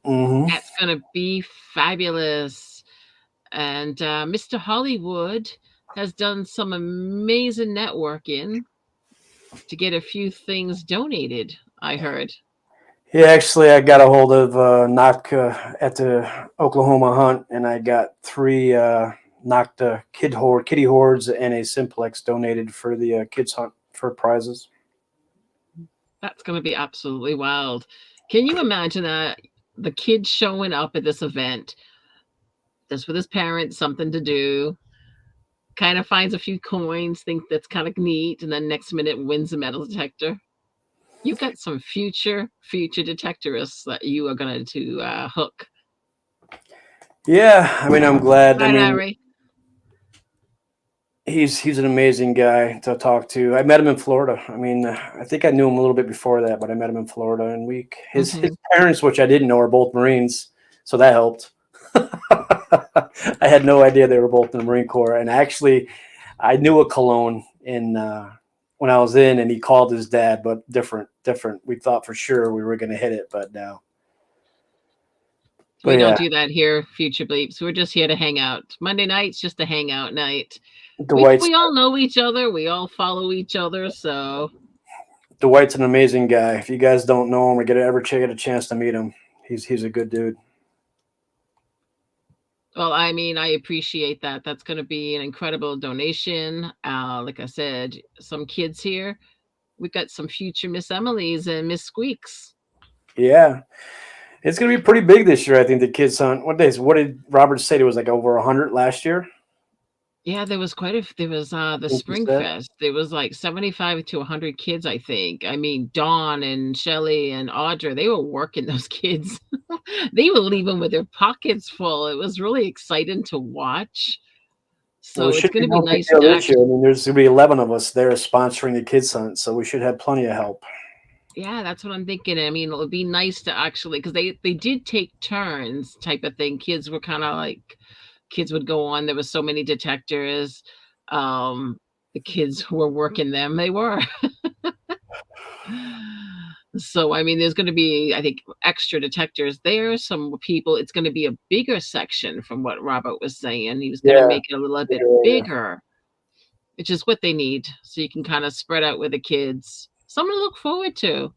Mm-hmm. That's going to be fabulous. And Mr. Hollywood has done some amazing networking to get a few things donated, I heard. Yeah, actually, I got a hold of Knock at the Oklahoma Hunt, and I got 3 knocked kitty hordes and a simplex donated for the kids hunt for prizes. That's going to be absolutely wild. Can you imagine that? The kid showing up at this event just with his parents, something to do, kind of finds a few coins, think that's kind of neat, and then next minute wins a metal detector. You've got some future detectorists that you are going to hook. Yeah, I mean, I'm glad. I Hi, mean, Larry. he's an amazing guy to talk to. I met him in Florida. I mean, I think I knew him a little bit before that, but I met him in Florida, and his Hmm. parents, which I didn't know, are both Marines, so that helped. I had no idea they were both in the Marine Corps, and actually, I knew a Cologne in when I was in, and he called his dad, but different. We thought for sure we were going to hit it, but no. We But don't yeah, do that here, Future Bleeps. We're just here to hang out. Monday night's just a hangout night. Dwight's We all know each other. We all follow each other. So, Dwight's an amazing guy. If you guys don't know him or get a chance to meet him, he's a good dude. well, I mean, I appreciate that. That's going to be an incredible donation. Like I said, some kids here. We've got some future Miss Emily's and Miss Squeaks. Yeah, it's gonna be pretty big this year. I think the kids hunt. What did Robert say? It was like over 100 last year. Yeah, there was there was the I think he Spring said. Fest. There was like 75 to 100 kids, I think. I mean, Dawn and Shelly and Audra, they were working those kids. They were leaving with their pockets full. It was really exciting to watch. Well, it So it's should going be to be no big nice deal to this year. actually, I mean, there's gonna be 11 of us there sponsoring the kids hunt, so we should have plenty of help. yeah, that's what I'm thinking. I mean, it would be nice to actually, because they did take turns type of thing. Kids were kind of like, kids would go on. There was so many detectors. Um, the kids who were working them, they were. So, I mean, there's going to be, I think, extra detectors there. Some people, it's going to be a bigger section from what Robert was saying. He was going to Yeah, make it a little bit bigger area. bigger, which is what they need. So you can kind of spread out with the kids. Something to look forward to.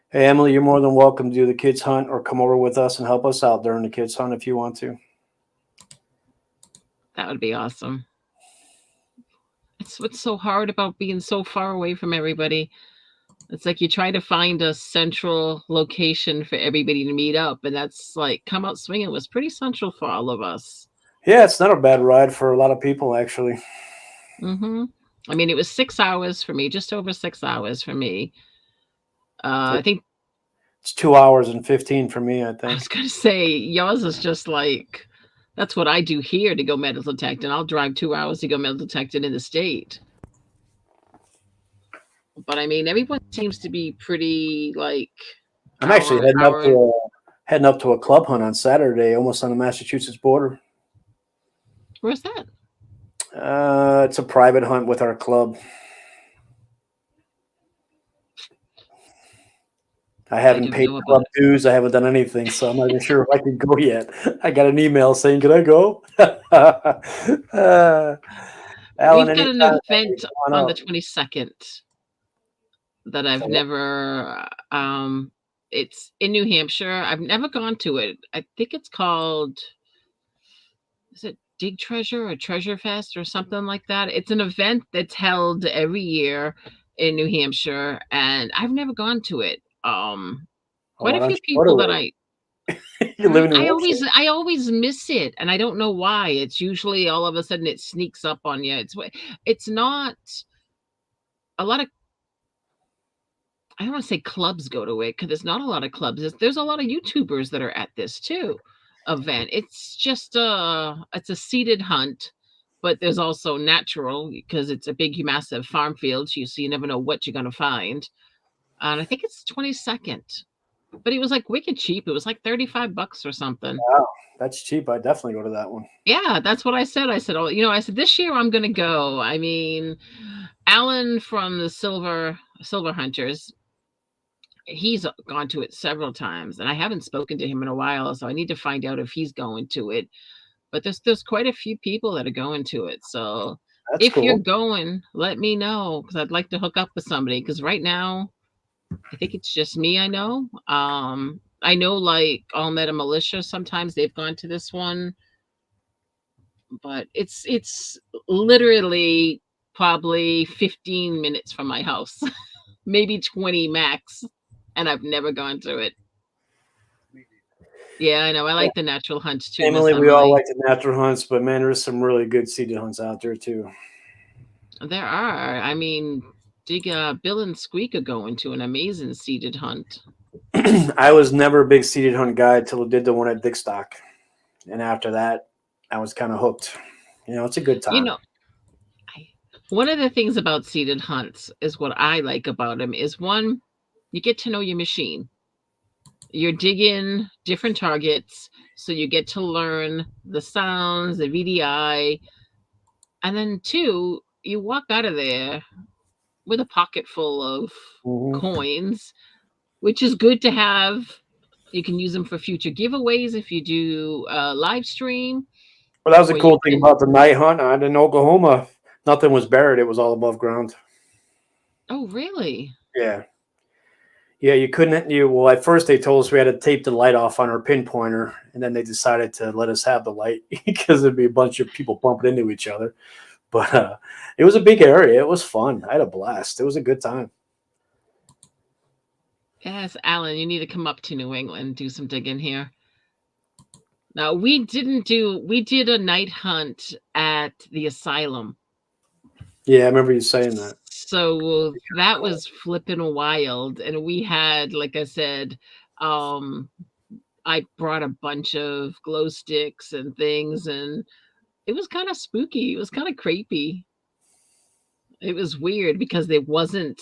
Hey, Emily, you're more than welcome to do the kids hunt or come over with us and help us out during the kids hunt if you want to. That would be awesome. It's what's so hard about being so far away from everybody. It's like you try to find a central location for everybody to meet up, and that's like Come Out Swinging was pretty central for all of us. Yeah, it's not a bad ride for a lot of people, actually. Hmm. I mean, it was 6 hours for me, just over 6 hours for me. I think It's 2 hours and 15 for me, I I think. was going to say yours is just like that's what I do here to go metal detecting. I'll drive 2 hours to go metal detecting in the state. But I mean, everyone seems to be pretty like I'm actually hour. heading up to a club hunt on Saturday, almost on the Massachusetts border. Where's that? It's a private hunt with our club. I I haven't don't paid know about club it. dues. I haven't done anything, so I'm not even sure if I can go yet. I got an email saying, "Can I go?" Alan, We've got an anytime. Hey, event come on on the up. 22nd that I've So, never it's in New Hampshire. I've never gone to it. I think it's called is it Dig Treasure or Treasure Fest or something like that? It's an event that's held every year in New Hampshire and I've never gone to it. Quite why a don't few you go people that to I it? You live in New Hampshire. I always miss it and I don't know why. It's usually all of a sudden it sneaks up on you. It's not a lot of, I don't want to say clubs go to it because there's not a lot of clubs. There's a lot of YouTubers that are at this too event. It's just it's a seated hunt, but there's also natural because it's a big, massive farm field. So you never know what you're gonna find. And I think it's 22nd, but it was like wicked cheap. It was like $35 or something. Wow, that's cheap. I'd definitely go to that one. Yeah, that's what I said. I said, oh, I said this year I'm gonna go. I mean, Alan from the Silver Hunters, he's gone to it several times, and I haven't spoken to him in a while, so I need to find out if he's going to it. But there's quite a few people that are going to it. So That's if you're cool. going, let me know because I'd like to hook up with somebody. Because right now, I think it's just me. I know like All Meta Militia. Sometimes they've gone to this one, but it's literally probably 15 minutes from my house, maybe 20 max, and I've never gone to it. Yeah, I know. I like the natural hunts too, Miss Emily, we all Emily. like the natural hunts, but man, there's some really good seated hunts out there too. There are. I mean, Bill and Squeak are going to an amazing seated hunt. I was never a big seated hunt guy till I did the one at Dickstock, and after that, I was kind of hooked. It's a good You time. know, one of the things about seated hunts is what I like about them is one, you get to know your machine. You're digging different targets, so you get to learn the sounds, the VDI, and then two, you walk out of there with a pocket full of Mm-hmm. coins, which is good to have. You can use them for future giveaways if you do a live stream, But that was the or you cool thing can. about the night hunt in Oklahoma. Nothing was buried; it was all above ground. Oh, really? Yeah, yeah. You couldn't. Well, at first they told us we had to tape the light off on our pinpointer, and then they decided to let us have the light because there'd be a bunch of people bumping into each other. But it was a big area. It was fun. I had a blast. It was a good time. Yes, Alan, you need to come up to New England, do some digging here. Now, we did a night hunt at the asylum. Yeah, I remember you saying that. So that was flipping wild. And we had, like I said, um, I brought a bunch of glow sticks and things, and it was kind of spooky. It was kind of creepy. It was weird because there wasn't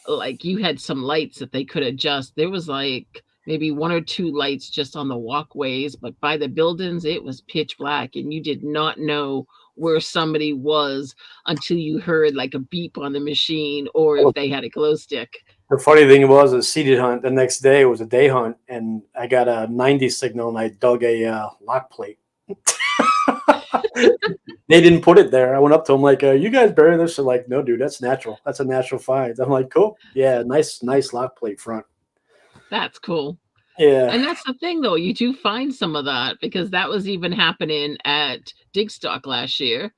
like you had some lights that they could adjust. There was like maybe one or two lights just on the walkways, but by the buildings, it was pitch black, and you did not know where somebody was until you heard like a beep on the machine or if they had a glow stick. The funny thing was a seated hunt. The next day was a day hunt, and I got a 90 signal, and I dug a lock plate. They didn't put it there. I went up to them like, "You guys bury this?" They're like, "No, dude, that's natural. That's a natural find." I'm like, "Cool, yeah, nice lock plate front." That's cool. Yeah, And that's the thing, though. You do find some of that because that was even happening at Digstock last year.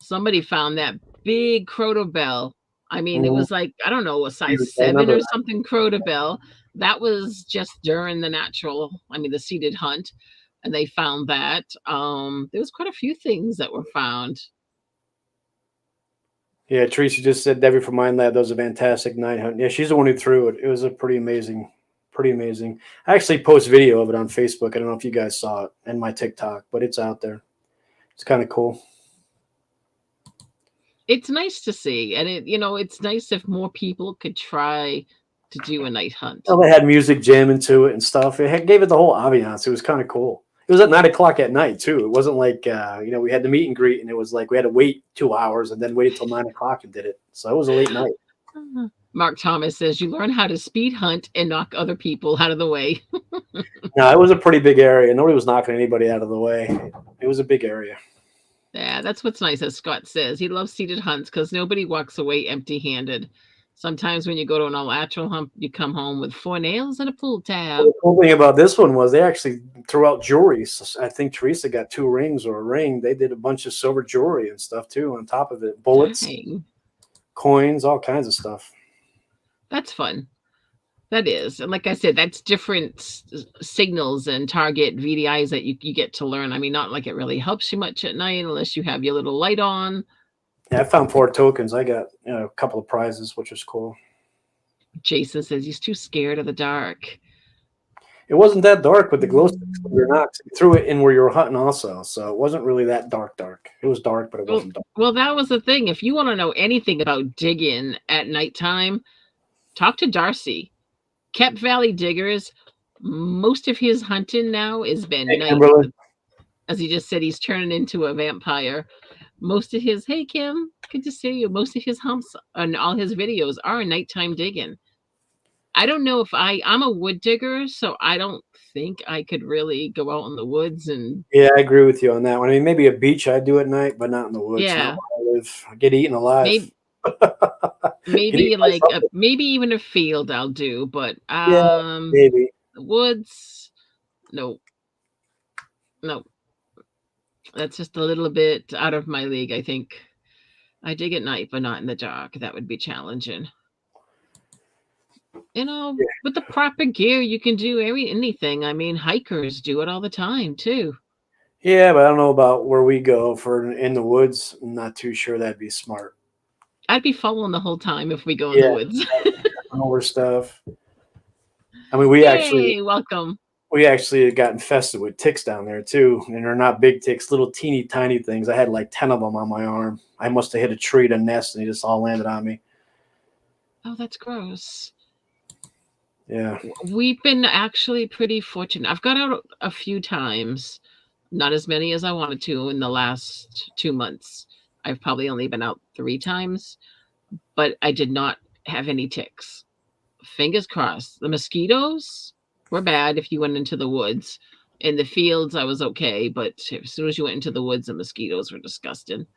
Somebody found that big crotobell. I mean, it mhm. was like, I don't know, a size I 7 remember or that. something crotobell. That was just during the natural, I mean, the seeded hunt. And they found that. There was quite a few things that were found. Yeah, Teresa just said Debbie from Mind Lab does a fantastic night hunt. Yeah, she's the one who threw it. It was a pretty amazing, pretty amazing. I actually post video of it on Facebook. I don't know if you guys saw it and my TikTok, but it's out there. It's kind of cool. It's nice to see. And it's nice if more people could try to do a night hunt. Well, they had music jamming to it and stuff. Gave it the whole ambiance. It was kind of cool. It was at 9 o'clock at night too. It wasn't like we had the meet and greet, and it was like we had to wait 2 hours and then wait until 9 o'clock and did it. So it was a late night. Mark Thomas says you learn how to speed hunt and knock other people out of the way. No, it was a pretty big area. Nobody was knocking anybody out of the way. It was a big area. Yeah, that's what's nice, as Scott says. He loves seated hunts because nobody walks away empty handed. Sometimes when you go to an all natural hunt, you come home with 4 nails and a pull Well, tab. the cool thing about this one was they actually threw out jewelry. So I think Teresa got 2 rings or a ring. They did a bunch of silver jewelry and stuff too on top of it. Bullets, Dang, coins, all kinds of stuff. that's fun. That is. And like I said, that's different signals and target VDIs that you get to learn. I mean, not like it really helps you much at night unless you have your little light on. Yeah, I found 4 tokens. I got a couple of prizes, which was cool. Jason says he's too scared of the dark. It wasn't that dark with the glow sticks. You're not threw it in where you were hunting also, so it wasn't really that dark. Dark. It was dark, but it wasn't dark. Well, that was the thing. If you want to know anything about digging at nighttime, talk to Darcy. Kep Valley Diggers. Most of his hunting now has been Hey, night. Kimberly. As he just said, he's turning into a vampire. Most of his, hey Kim, good to see you. Most of his humps and all his videos are nighttime digging. I don't know if I'm a wood digger, so I don't think I could really go out in the woods and. Yeah, I agree with you on that one. I mean, maybe a beach I do at night, but not in the woods. Yeah. Not where I live. I get eaten alive. Maybe like maybe even a field I'll do, but yeah, maybe the woods, no, that's just a little bit out of my league. I think I dig at night, but not in the dark. That would be challenging. Yeah. With the proper gear, you can do anything. I mean, hikers do it all the time too. Yeah, but I don't know about where we go for in the woods. I'm not too sure that'd be smart. I'd be following the whole time if we go in the woods. Over stuff. I mean, we welcome. We actually got infested with ticks down there too, and they're not big ticks, little teeny tiny things. I had like 10 of them on my arm. I must have hit a tree to nest, and they just all landed on me. Oh, that's gross. Yeah, we've been actually pretty fortunate. I've got out a few times, not as many as I wanted to in the last 2 months. I've probably only been out 3 times, but I did not have any ticks. Fingers crossed. The mosquitoes were bad if you went into the woods. In the fields, I was okay, but as soon as you went into the woods, the mosquitoes were disgusting.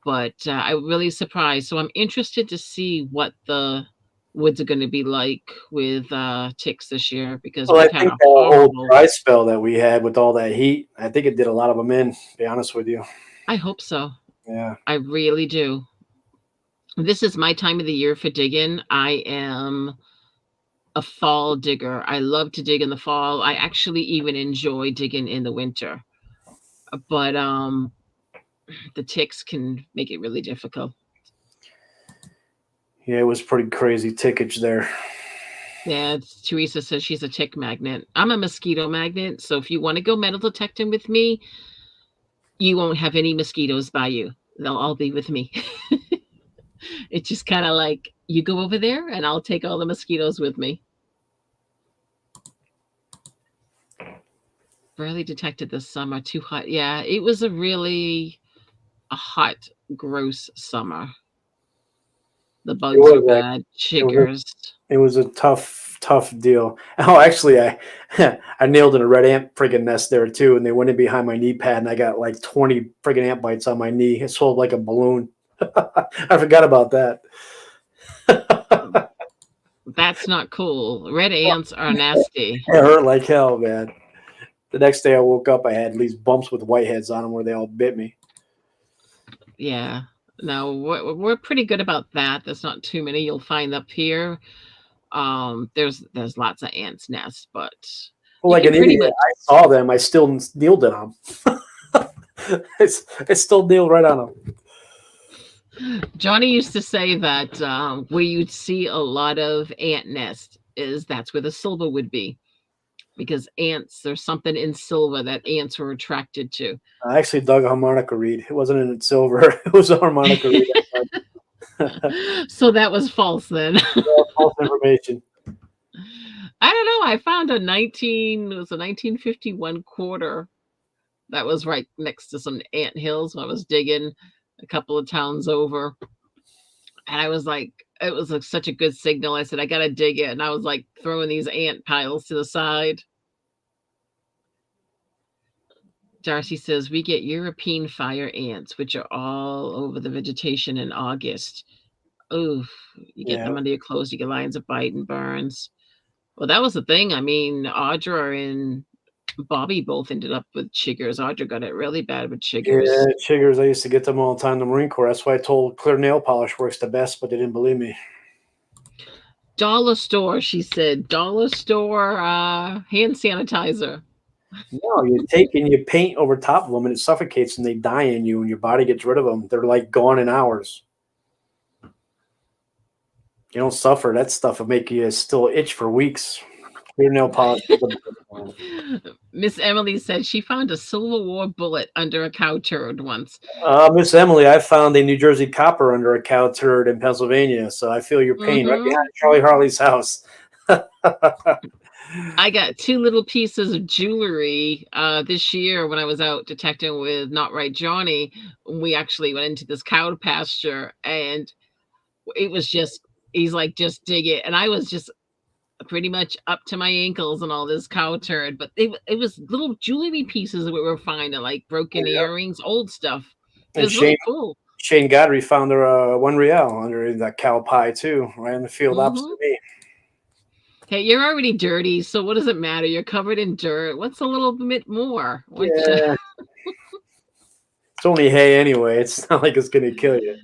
But I'm really surprised. So I'm interested to see what the woods are going to be like with ticks this year, because well, I we've think had that whole dry spell that we had with all that heat, I think it did a lot of them in. To be honest with you, I hope so. Yeah, I really do. This is my time of the year for digging. I am a fall digger. I love to dig in the fall. I actually even enjoy digging in the winter. But the ticks can make it really difficult. Yeah, it was pretty crazy tickage there. Yeah, Teresa says she's a tick magnet. I'm a mosquito magnet. So if you want to go metal detecting with me, you won't have any mosquitoes by you. They'll all be with me. It's just kind of like you go over there and I'll take all the mosquitoes with me. Barely detected this summer. Too hot. Yeah, it was a hot, gross summer. The bugs were bad. Chiggers. It was a tough deal. Oh, actually, I I nailed in a red ant friggin' nest there too, and they went in behind my knee pad, and I got like 20 friggin' ant bites on my knee. It swelled like a balloon. I forgot about that. That's not cool. Red ants are nasty. It hurt like hell, man. The next day I woke up, I had these bumps with whiteheads on them where they all bit me. Yeah. No, we're pretty good about that. There's not too many you'll find up here. There's lots of ants' nests, but well, like an idiot, I saw them. I still kneeled in them. I still kneeled right on them. Johnny used to say that where you'd see a lot of ant nests that's where the silver would be, because ants, there's something in silver that ants were attracted to. I actually dug a harmonica reed. It wasn't in silver. It was a harmonica reed. So that was false then. False information. I don't know. I found a 1951 quarter that was right next to some ant hills when I was digging a couple of towns over. And I was like, it was such a good signal. I said, I got to dig it. And I was like throwing these ant piles to the side. Darcy says, we get European fire ants, which are all over the vegetation in August. Oof, you get them under your clothes, you get lines of bite and burns. Well, that was the thing. I mean, Audra and Bobby both ended up with chiggers. Audra got it really bad with chiggers. Yeah, chiggers. I used to get them all the time in the Marine Corps. That's why I told clear nail polish works the best, but they didn't believe me. Dollar store, she said. Dollar store hand sanitizer. No, you take and you paint over top of them, and it suffocates, and they die in you, and your body gets rid of them. They're like gone in hours. You don't suffer. That stuff will make you still itch for weeks. Your nail polish. Miss Emily said she found a Civil War bullet under a cow turd once. Miss Emily, I found a New Jersey copper under a cow turd in Pennsylvania, so I feel your pain right behind Charlie Harley's house. I got 2 little pieces of jewelry this year when I was out detecting with Not Right Johnny. We actually went into this cow pasture, and it was just, he's like, just dig it. And I was just pretty much up to my ankles and all this cow turd, but it was little jewelry pieces that we were finding, like broken earrings, old stuff. It was really cool. Shane Godry found her $1 under that cow pie too, right in the field opposite me. Hey, you're already dirty, so what does it matter? You're covered in dirt. What's a little bit more? Yeah. It's only hay anyway. It's not like it's going to kill you.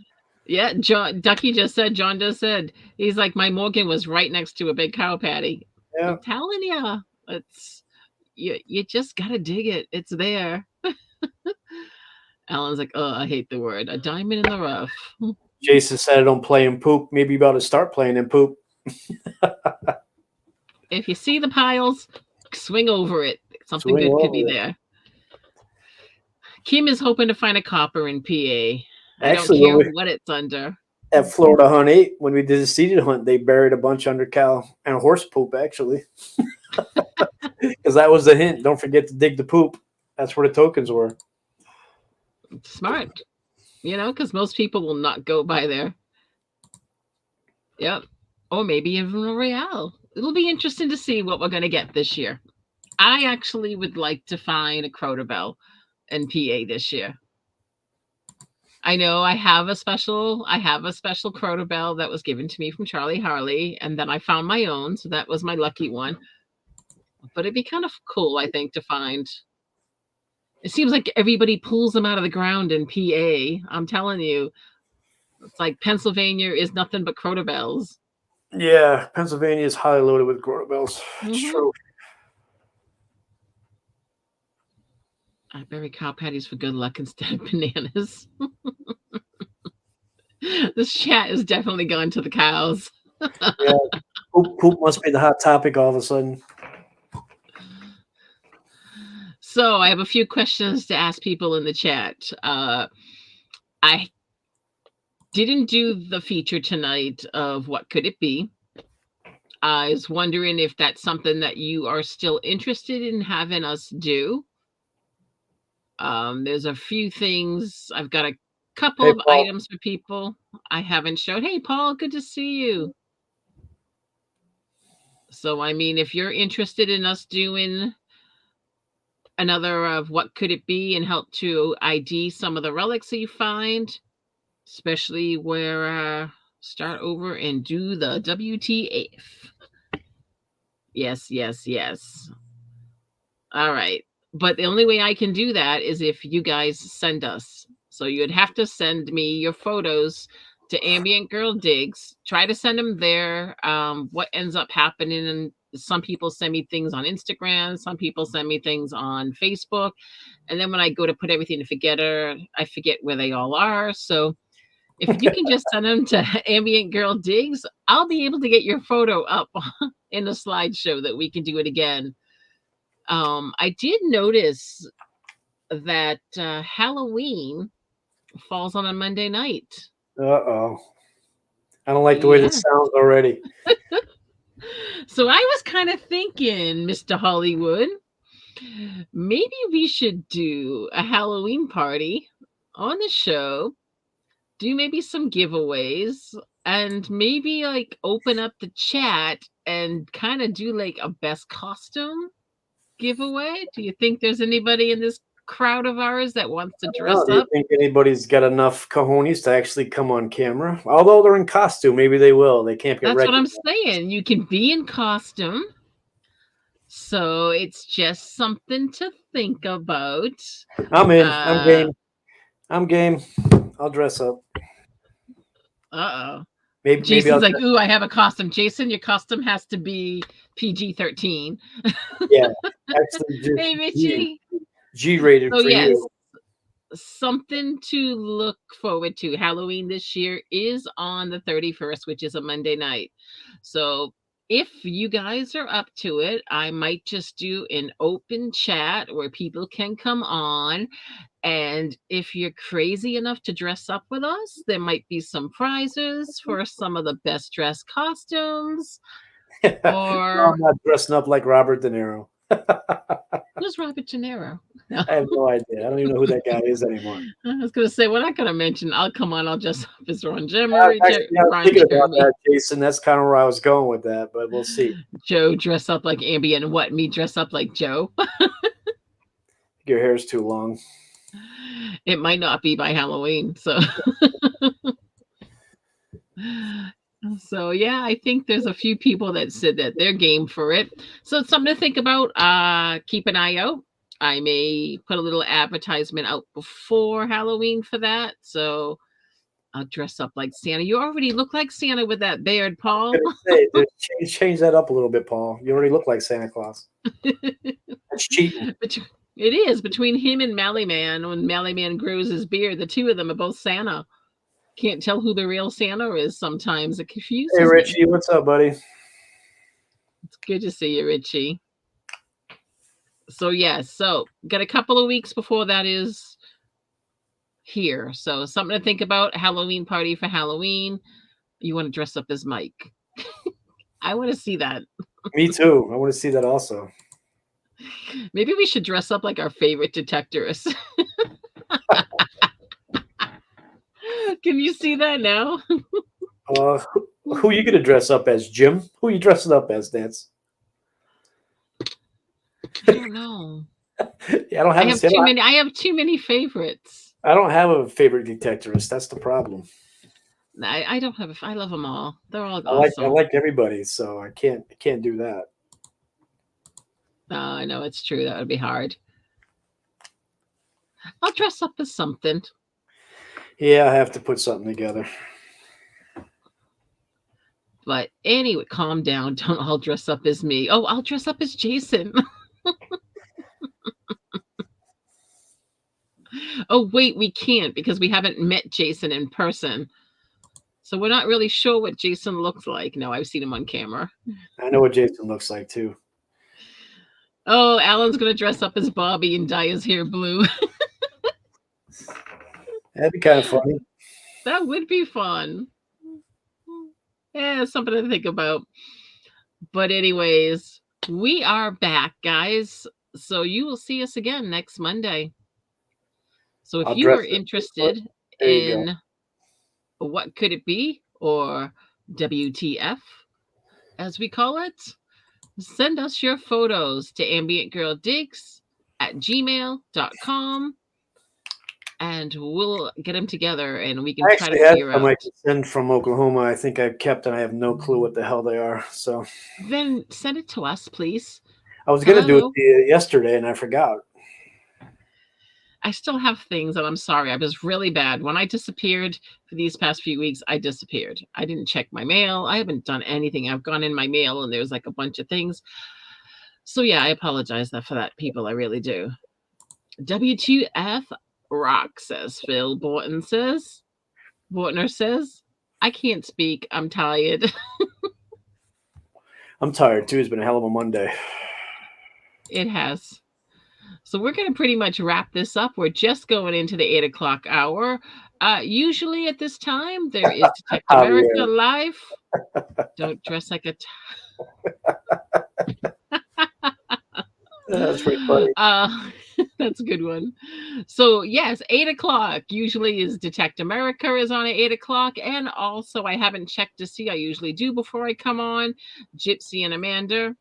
Yeah, John just said, he's like, my Morgan was right next to a big cow patty. Yeah. I'm telling you, it's you just gotta dig it. It's there. Alan's like, oh, I hate the word. A diamond in the rough. Jason said I don't play in poop. Maybe you about to start playing in poop. If you see the piles, swing over it. Something good could be there. Kim is hoping to find a copper in PA. Actually, I don't care what it's under. At Florida Hunt 8, when we did the seeded hunt, they buried a bunch under cow and horse poop, actually. Because that was the hint. Don't forget to dig the poop. That's where the tokens were. Smart. Because most people will not go by there. Yep. Or maybe even a Real. It'll be interesting to see what we're going to get this year. I actually would like to find a Crotobel in PA this year. I know I have a special Crotobel that was given to me from Charlie Harley, and then I found my own, so that was my lucky one. But it'd be kind of cool, I think, to find. It seems like everybody pulls them out of the ground in PA. I'm telling you, it's like Pennsylvania is nothing but Crotobels. Yeah, Pennsylvania is highly loaded with Crotobels. It's true. I bury cow patties for good luck instead of bananas. This chat has definitely gone to the cows. Yeah, poop must be the hot topic all of a sudden. So I have a few questions to ask people in the chat. I didn't do the feature tonight of What Could It Be? I was wondering if that's something that you are still interested in having us do. There's a few things. I've got a couple of items for people I haven't showed. Hey, Paul, good to see you. So, I mean, if you're interested in us doing another of What Could It Be and help to ID some of the relics that you find, especially where start over and do the WTF. Yes. All right. But the only way I can do that is if you guys send us. So you'd have to send me your photos to Ambient Girl Digs. Try to send them there. What ends up happening, and some people send me things on Instagram. Some people send me things on Facebook. And then when I go to put everything in Forgetter, I forget where they all are. So if you can just send them to Ambient Girl Digs, I'll be able to get your photo up in a slideshow that we can do it again. I did notice that Halloween falls on a Monday night. Uh-oh. I don't like the way this sounds already. So I was kind of thinking, Mr. Hollywood, maybe we should do a Halloween party on the show, do maybe some giveaways, and maybe like open up the chat and kind of do like a best costume giveaway. Do you think there's anybody in this crowd of ours that wants to dress up? Do you think anybody's got enough cojones to actually come on camera? Although they're in costume, maybe they will. They can't get recognized. That's what I'm saying. You can be in costume. So it's just something to think about. I'm in. I'm game. I'll dress up. Uh-oh. Maybe I'll Jason's like, ooh, I have a costume. Jason, your costume has to be PG-13. yeah, actually just Hey, Richie. G-rated So for yes, you. something to look forward to. Halloween this year is on the 31st, which is a Monday night. So if you guys are up to it, I might just do an open chat where people can come on. And if you're crazy enough to dress up with us, there might be some prizes for some of the best dressed costumes. No, Or I'm not dressing up like Robert De Niro. who's Robert De Niro? No. I have no idea. I don't even know who that guy is anymore. I was going to say, we're not going to mention, I'll come on, I'll dress up as Ron Actually, I was Ron thinking about Jeremy. that, Jason. That's kind of where I was going with that, but we'll see. Joe dress up like Ambi, and what, me dress up like Joe? Your hair's too long. It might not be by Halloween. So yeah, I think there's a few people that said that they're game for it. So it's something to think about. Keep an eye out. I may put a little advertisement out before Halloween for that. So I'll dress up like Santa. You already look like Santa with that beard, Paul. Say, just change that up a little bit, Paul. You already look like Santa Claus. That's cheating. It is between him and Mallyman. When Mallyman grows his beard, the two of them are both Santa. Can't tell who the real Santa is sometimes. It confuses Hey, Richie, me. what's up, buddy? It's good to see you, Richie. So, yeah, so got a couple of weeks before that is here. So, something to think about. Halloween party for Halloween. You want to dress up as Mike. I want to see that. Me too. I want to see that also. Maybe we should dress up like our favorite detectorists. Can you see that now? Who are you going to dress up as, Jim? Who are you dressing up as, Nance? I don't know. Yeah, I have too many. I have too many favorites. I don't have a favorite detectorist. That's the problem. I don't have. I love them all. They're all awesome. I like everybody, so I can't do that. I know it's true. That would be hard. I'll dress up as something. Yeah, I have to put something together. But anyway, calm down. Don't all dress up as me. Oh, I'll dress up as Jason. Oh, wait, we can't because we haven't met Jason in person. So we're not really sure what Jason looks like. No, I've seen him on camera. I know what Jason looks like, too. Oh, Alan's going to dress up as Bobby and dye his hair blue. That'd be kind of funny. That would be fun. Yeah, something to think about. But anyways, we are back, guys. So you will see us again next Monday. So if you are interested in what could it be, or WTF, as we call it, send us your photos to ambientgirldigs@gmail.com. And we'll get them together and we can try to figure out. I can send from Oklahoma. I think I've kept and I have no clue what the hell they are. So then send it to us, please. I was going to do it yesterday and I forgot. I still have things, and I'm sorry. I was really bad. When I disappeared for these past few weeks, I disappeared. I didn't check my mail. I haven't done anything. I've gone in my mail and there's like a bunch of things. So yeah, I apologize for that, people. I really do. W2F rock, says Phil. Bortner says, I can't speak. I'm tired. I'm tired too. It's been a hell of a Monday. It has. So we're going to pretty much wrap this up. We're just going into the 8 o'clock hour. Usually at this time, there is Detect America Live. Don't dress like a... That's pretty funny. That's a good one. So yes, 8 o'clock usually is Detect America is on at 8 o'clock. And also I haven't checked to see. I usually do before I come on. Gypsy and Amanda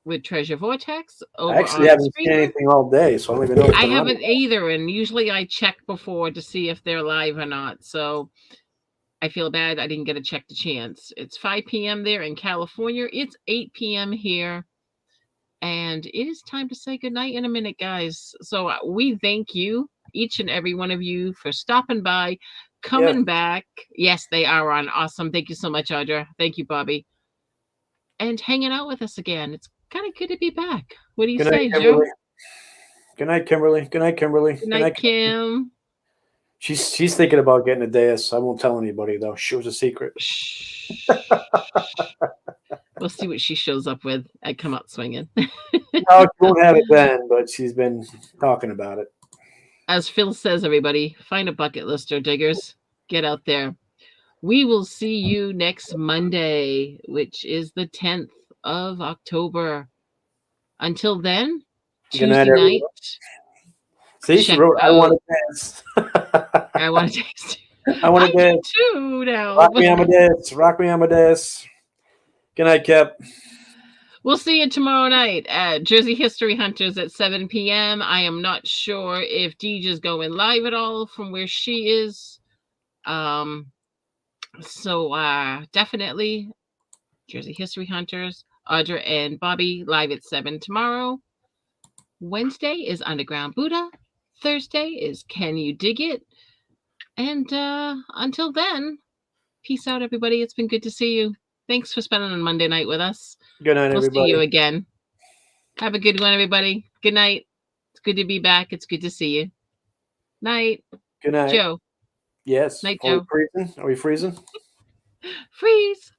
with Treasure Vortex. I actually haven't seen anything all day, so I don't even know. I haven't either, and usually I check before to see if they're live or not. So I feel bad I didn't get a check to chance. It's 5 p.m. there in California. It's 8 p.m. here. And it is time to say goodnight in a minute, guys. So we thank you, each and every one of you, for stopping by, coming back. Yes, they are on. Awesome. Thank you so much, Audra. Thank you, Bobby. And hanging out with us again. It's kind of good to be back. What do you say, Joe? Good night, Kimberly. Good night, Kimberly. Good night, Kim. She's thinking about getting a dais. I won't tell anybody though. She was a secret. Shh. We'll see what she shows up with at Come Out Swinging. No, she won't have it then, but she's been talking about it. As Phil says, everybody, find a bucket lister, diggers. Get out there. We will see you next Monday, which is the 10th of October. Until then, Tuesday night. See, she wrote, I want to dance. I want to dance. I want to dance too now. Rock me Amadeus. Rock me Amadeus. Good night, Kep. We'll see you tomorrow night at Jersey History Hunters at 7 p.m. I am not sure if Deeja's going live at all from where she is. So definitely Jersey History Hunters, Audra and Bobby live at 7 tomorrow. Wednesday is Underground Buddha. Thursday is Can You Dig It? And until then, peace out, everybody. It's been good to see you. Thanks for spending a Monday night with us. Good night, everybody. We'll see you again. Have a good one, everybody. Good night. It's good to be back. It's good to see you. Night. Good night. Joe. Yes. Night, Joe. Are we freezing? Freeze.